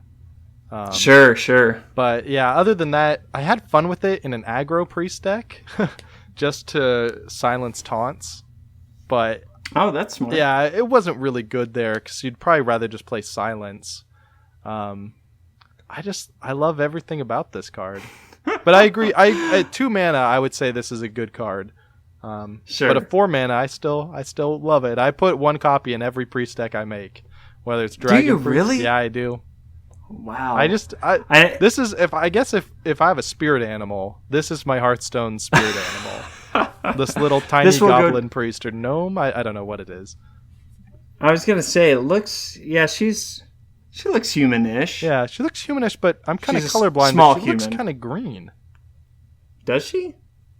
Speaker 2: Sure.
Speaker 3: But yeah, other than that, I had fun with it in an aggro priest deck, just to silence taunts. But
Speaker 2: oh, that's smart.
Speaker 3: Yeah, it wasn't really good there because you'd probably rather just play silence. I love everything about this card. But I agree. At 2 mana, I would say this is a good card.
Speaker 2: Sure.
Speaker 3: But at 4 mana, I still love it. I put 1 copy in every priest deck I make, whether it's Dragon.
Speaker 2: Do you
Speaker 3: Priest.
Speaker 2: really?
Speaker 3: Yeah, I do.
Speaker 2: Wow.
Speaker 3: This is if I have a spirit animal, this is my Hearthstone spirit animal. This little tiny goblin priest or gnome. I don't know what it is.
Speaker 2: I was gonna say it looks. Yeah, she looks human-ish.
Speaker 3: Yeah, she looks humanish, but I'm kind of
Speaker 2: She's
Speaker 3: colorblind.
Speaker 2: Small
Speaker 3: but she
Speaker 2: human.
Speaker 3: looks kind of green.
Speaker 2: Does she?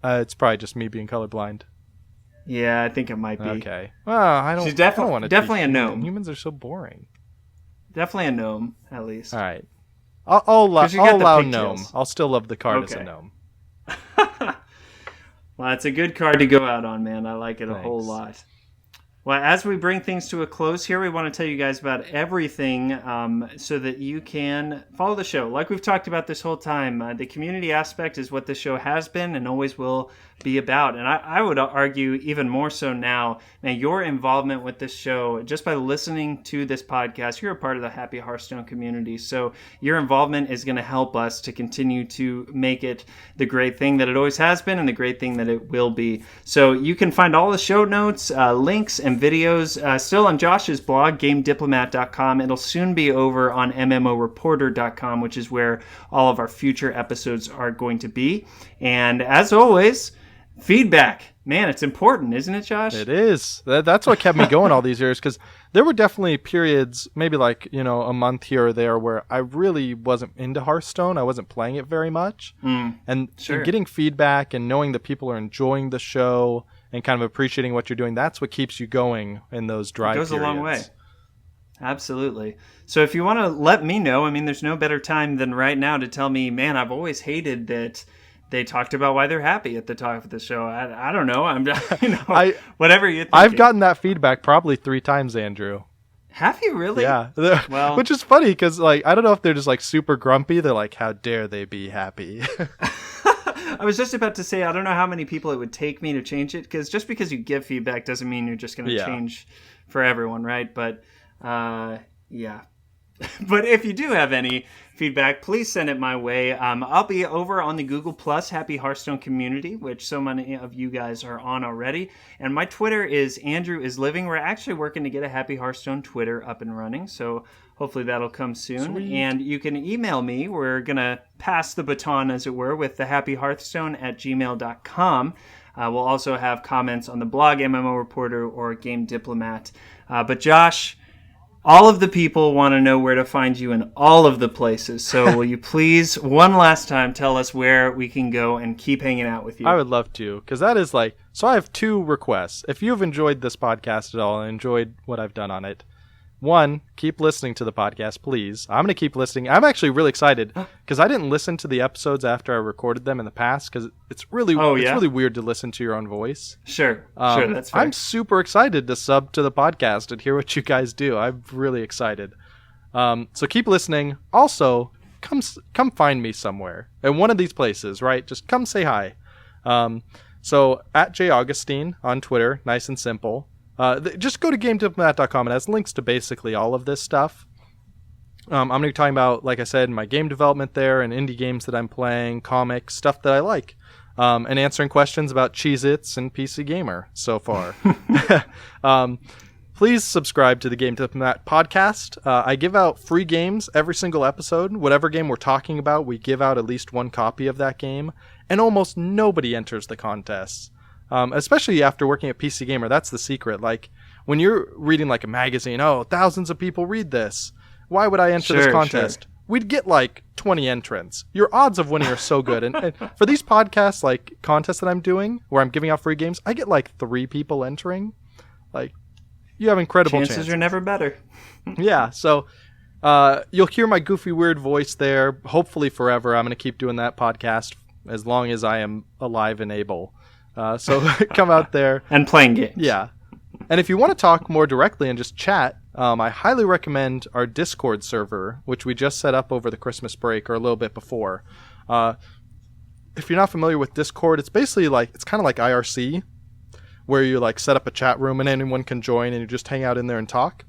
Speaker 3: It's probably just me being colorblind.
Speaker 2: Yeah, I think it might be.
Speaker 3: Okay. Well, I don't.
Speaker 2: She's
Speaker 3: I don't want to
Speaker 2: definitely a gnome.
Speaker 3: Humans are so boring.
Speaker 2: Definitely a gnome, at least.
Speaker 3: All right. I'll allow gnome.
Speaker 2: pigtails.
Speaker 3: I'll still love the card as a
Speaker 2: Okay.
Speaker 3: gnome.
Speaker 2: Well, it's a good card to go out on, man. I like it a whole
Speaker 3: Thanks.
Speaker 2: lot. Well, as we bring things to a close here, we want to tell you guys about everything so that you can follow the show. Like we've talked about this whole time, the community aspect is what the show has been and always will be about. And I would argue even more so now, man, your involvement with this show, just by listening to this podcast, you're a part of the Happy Hearthstone community. So your involvement is going to help us to continue to make it the great thing that it always has been and the great thing that it will be. So you can find all the show notes, links, and videos still on Josh's blog, GameDiplomat.com. It'll soon be over on MMOReporter.com, which is where all of our future episodes are going to be. And as always, feedback. Man, it's important, isn't it, Josh?
Speaker 3: It is. That's what kept me going all these years, because there were definitely periods, maybe like, a month here or there, where I really wasn't into Hearthstone. I wasn't playing it very much. And getting feedback and knowing that people are enjoying the show and kind of appreciating what you're doing, that's what keeps you going in those dry periods.
Speaker 2: It goes a long way. Absolutely. So if you want to let me know, I mean, there's no better time than right now to tell me, man, I've always hated that they talked about why they're happy at the top of the show. I don't know. I'm whatever you think.
Speaker 3: I've gotten that feedback probably 3 times, Andrew.
Speaker 2: Have you really?
Speaker 3: Yeah.
Speaker 2: Well,
Speaker 3: which is funny because, I don't know if they're just super grumpy. They're like, how dare they be happy?
Speaker 2: I was just about to say, I don't know how many people it would take me to change it, because just because you give feedback doesn't mean you're just going to change for everyone, right? But yeah. But if you do have any feedback, please send it my way. I'll be over on the Google Plus Happy Hearthstone community, which so many of you guys are on already. And my Twitter is Andrew is Living. We're actually working to get a Happy Hearthstone Twitter up and running, so hopefully that'll come soon. Sweet. And you can email me. We're going to pass the baton, as it were, with thehappyhearthstone@gmail.com. We'll also have comments on the blog, MMO Reporter, or Game Diplomat. But Josh, all of the people want to know where to find you in all of the places. So will you please, one last time, tell us where we can go and keep hanging out with you?
Speaker 3: I would love to, because that is so I have 2 requests. If you've enjoyed this podcast at all and enjoyed what I've done on it, 1, keep listening to the podcast, please. I'm going to keep listening. I'm actually really excited because I didn't listen to the episodes after I recorded them in the past, because it's really really weird to listen to your own voice.
Speaker 2: Sure, that's fair.
Speaker 3: I'm super excited to sub to the podcast and hear what you guys do. I'm really excited. So keep listening. Also, come find me somewhere in one of these places, right? Just come say hi. So at jaugustine on Twitter, nice and simple. Just go to GameDiplomat.com. It has links to basically all of this stuff. I'm going to be talking about, like I said, my game development there and indie games that I'm playing, comics, stuff that I like, and answering questions about Cheez-Its and PC Gamer so far. Please subscribe to the Game Diplomat podcast. I give out free games every single episode. Whatever game we're talking about, we give out at least 1 copy of that game, and almost nobody enters the contests. Especially after working at PC Gamer, that's the secret. Like, when you're reading a magazine, thousands of people read this. Why would I enter this contest? Sure. We'd get 20 entrants. Your odds of winning are so good. And for these podcasts, contests that I'm doing, where I'm giving out free games, I get 3 people entering. You have incredible chances.
Speaker 2: Chances are never better.
Speaker 3: Yeah, so you'll hear my goofy, weird voice there, hopefully forever. I'm going to keep doing that podcast as long as I am alive and able. So come out there.
Speaker 2: And playing games.
Speaker 3: Yeah. And if you want to talk more directly and just chat, I highly recommend our Discord server, which we just set up over the Christmas break or a little bit before. If you're not familiar with Discord, it's basically it's kind of like IRC, where you set up a chat room and anyone can join and you just hang out in there and talk.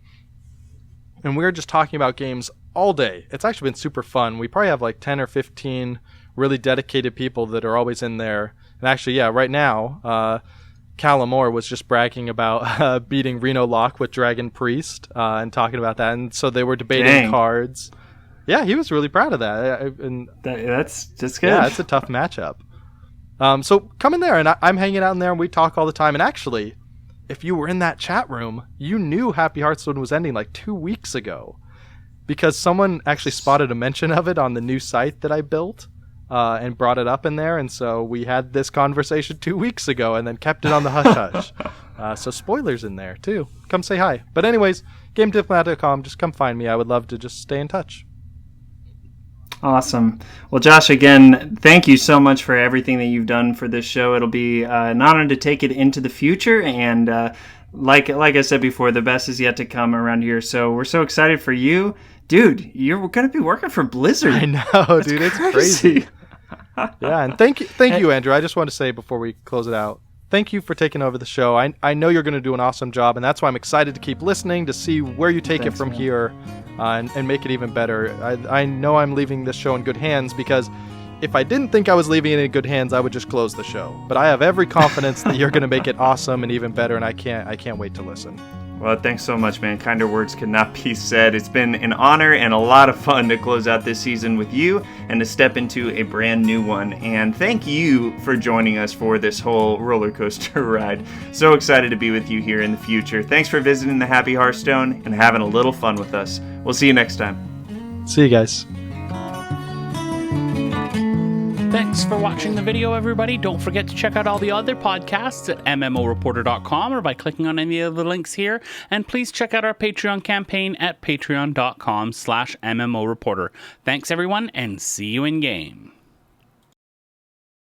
Speaker 3: And we're just talking about games all day. It's actually been super fun. We probably have 10 or 15 really dedicated people that are always in there. And actually, yeah, right now, Callum Moore was just bragging about beating Reno Locke with Dragon Priest and talking about that. And so they were debating cards. Yeah, he was really proud of that.
Speaker 2: That's just good.
Speaker 3: Yeah, it's a tough matchup. So come in there, and I'm hanging out in there, and we talk all the time. And actually, if you were in that chat room, you knew Happy Hearthstone was ending 2 weeks ago, because someone actually spotted a mention of it on the new site that I built. And brought it up in there, and so we had this conversation 2 weeks ago and then kept it on the hush-hush. So spoilers in there, too. Come say hi. But anyways, GameDiplomat.com, just come find me. I would love to just stay in touch.
Speaker 2: Awesome. Well, Josh, again, thank you so much for everything that you've done for this show. It'll be an honor to take it into the future, and Like I said before, the best is yet to come around here. So we're so excited for you. Dude, you're going to be working for Blizzard.
Speaker 3: I know, dude. It's crazy. Yeah, and thank you, Andrew. I just want to say before we close it out, thank you for taking over the show. I know you're going to do an awesome job, and that's why I'm excited to keep listening to see where you take it from here and make it even better. I know I'm leaving this show in good hands, because if I didn't think I was leaving it in good hands, I would just close the show. But I have every confidence that you're going to make it awesome and even better, and I can't wait to listen.
Speaker 2: Well, thanks so much, man. Kinder words could not be said. It's been an honor and a lot of fun to close out this season with you and to step into a brand new one. And thank you for joining us for this whole roller coaster ride. So excited to be with you here in the future. Thanks for visiting the Happy Hearthstone and having a little fun with us. We'll see you next time.
Speaker 3: See you guys.
Speaker 1: Thanks for watching the video, everybody. Don't forget to check out all the other podcasts at MMOReporter.com or by clicking on any of the links here. And please check out our Patreon campaign at patreon.com/MMOReporter. Thanks, everyone, and see you in game.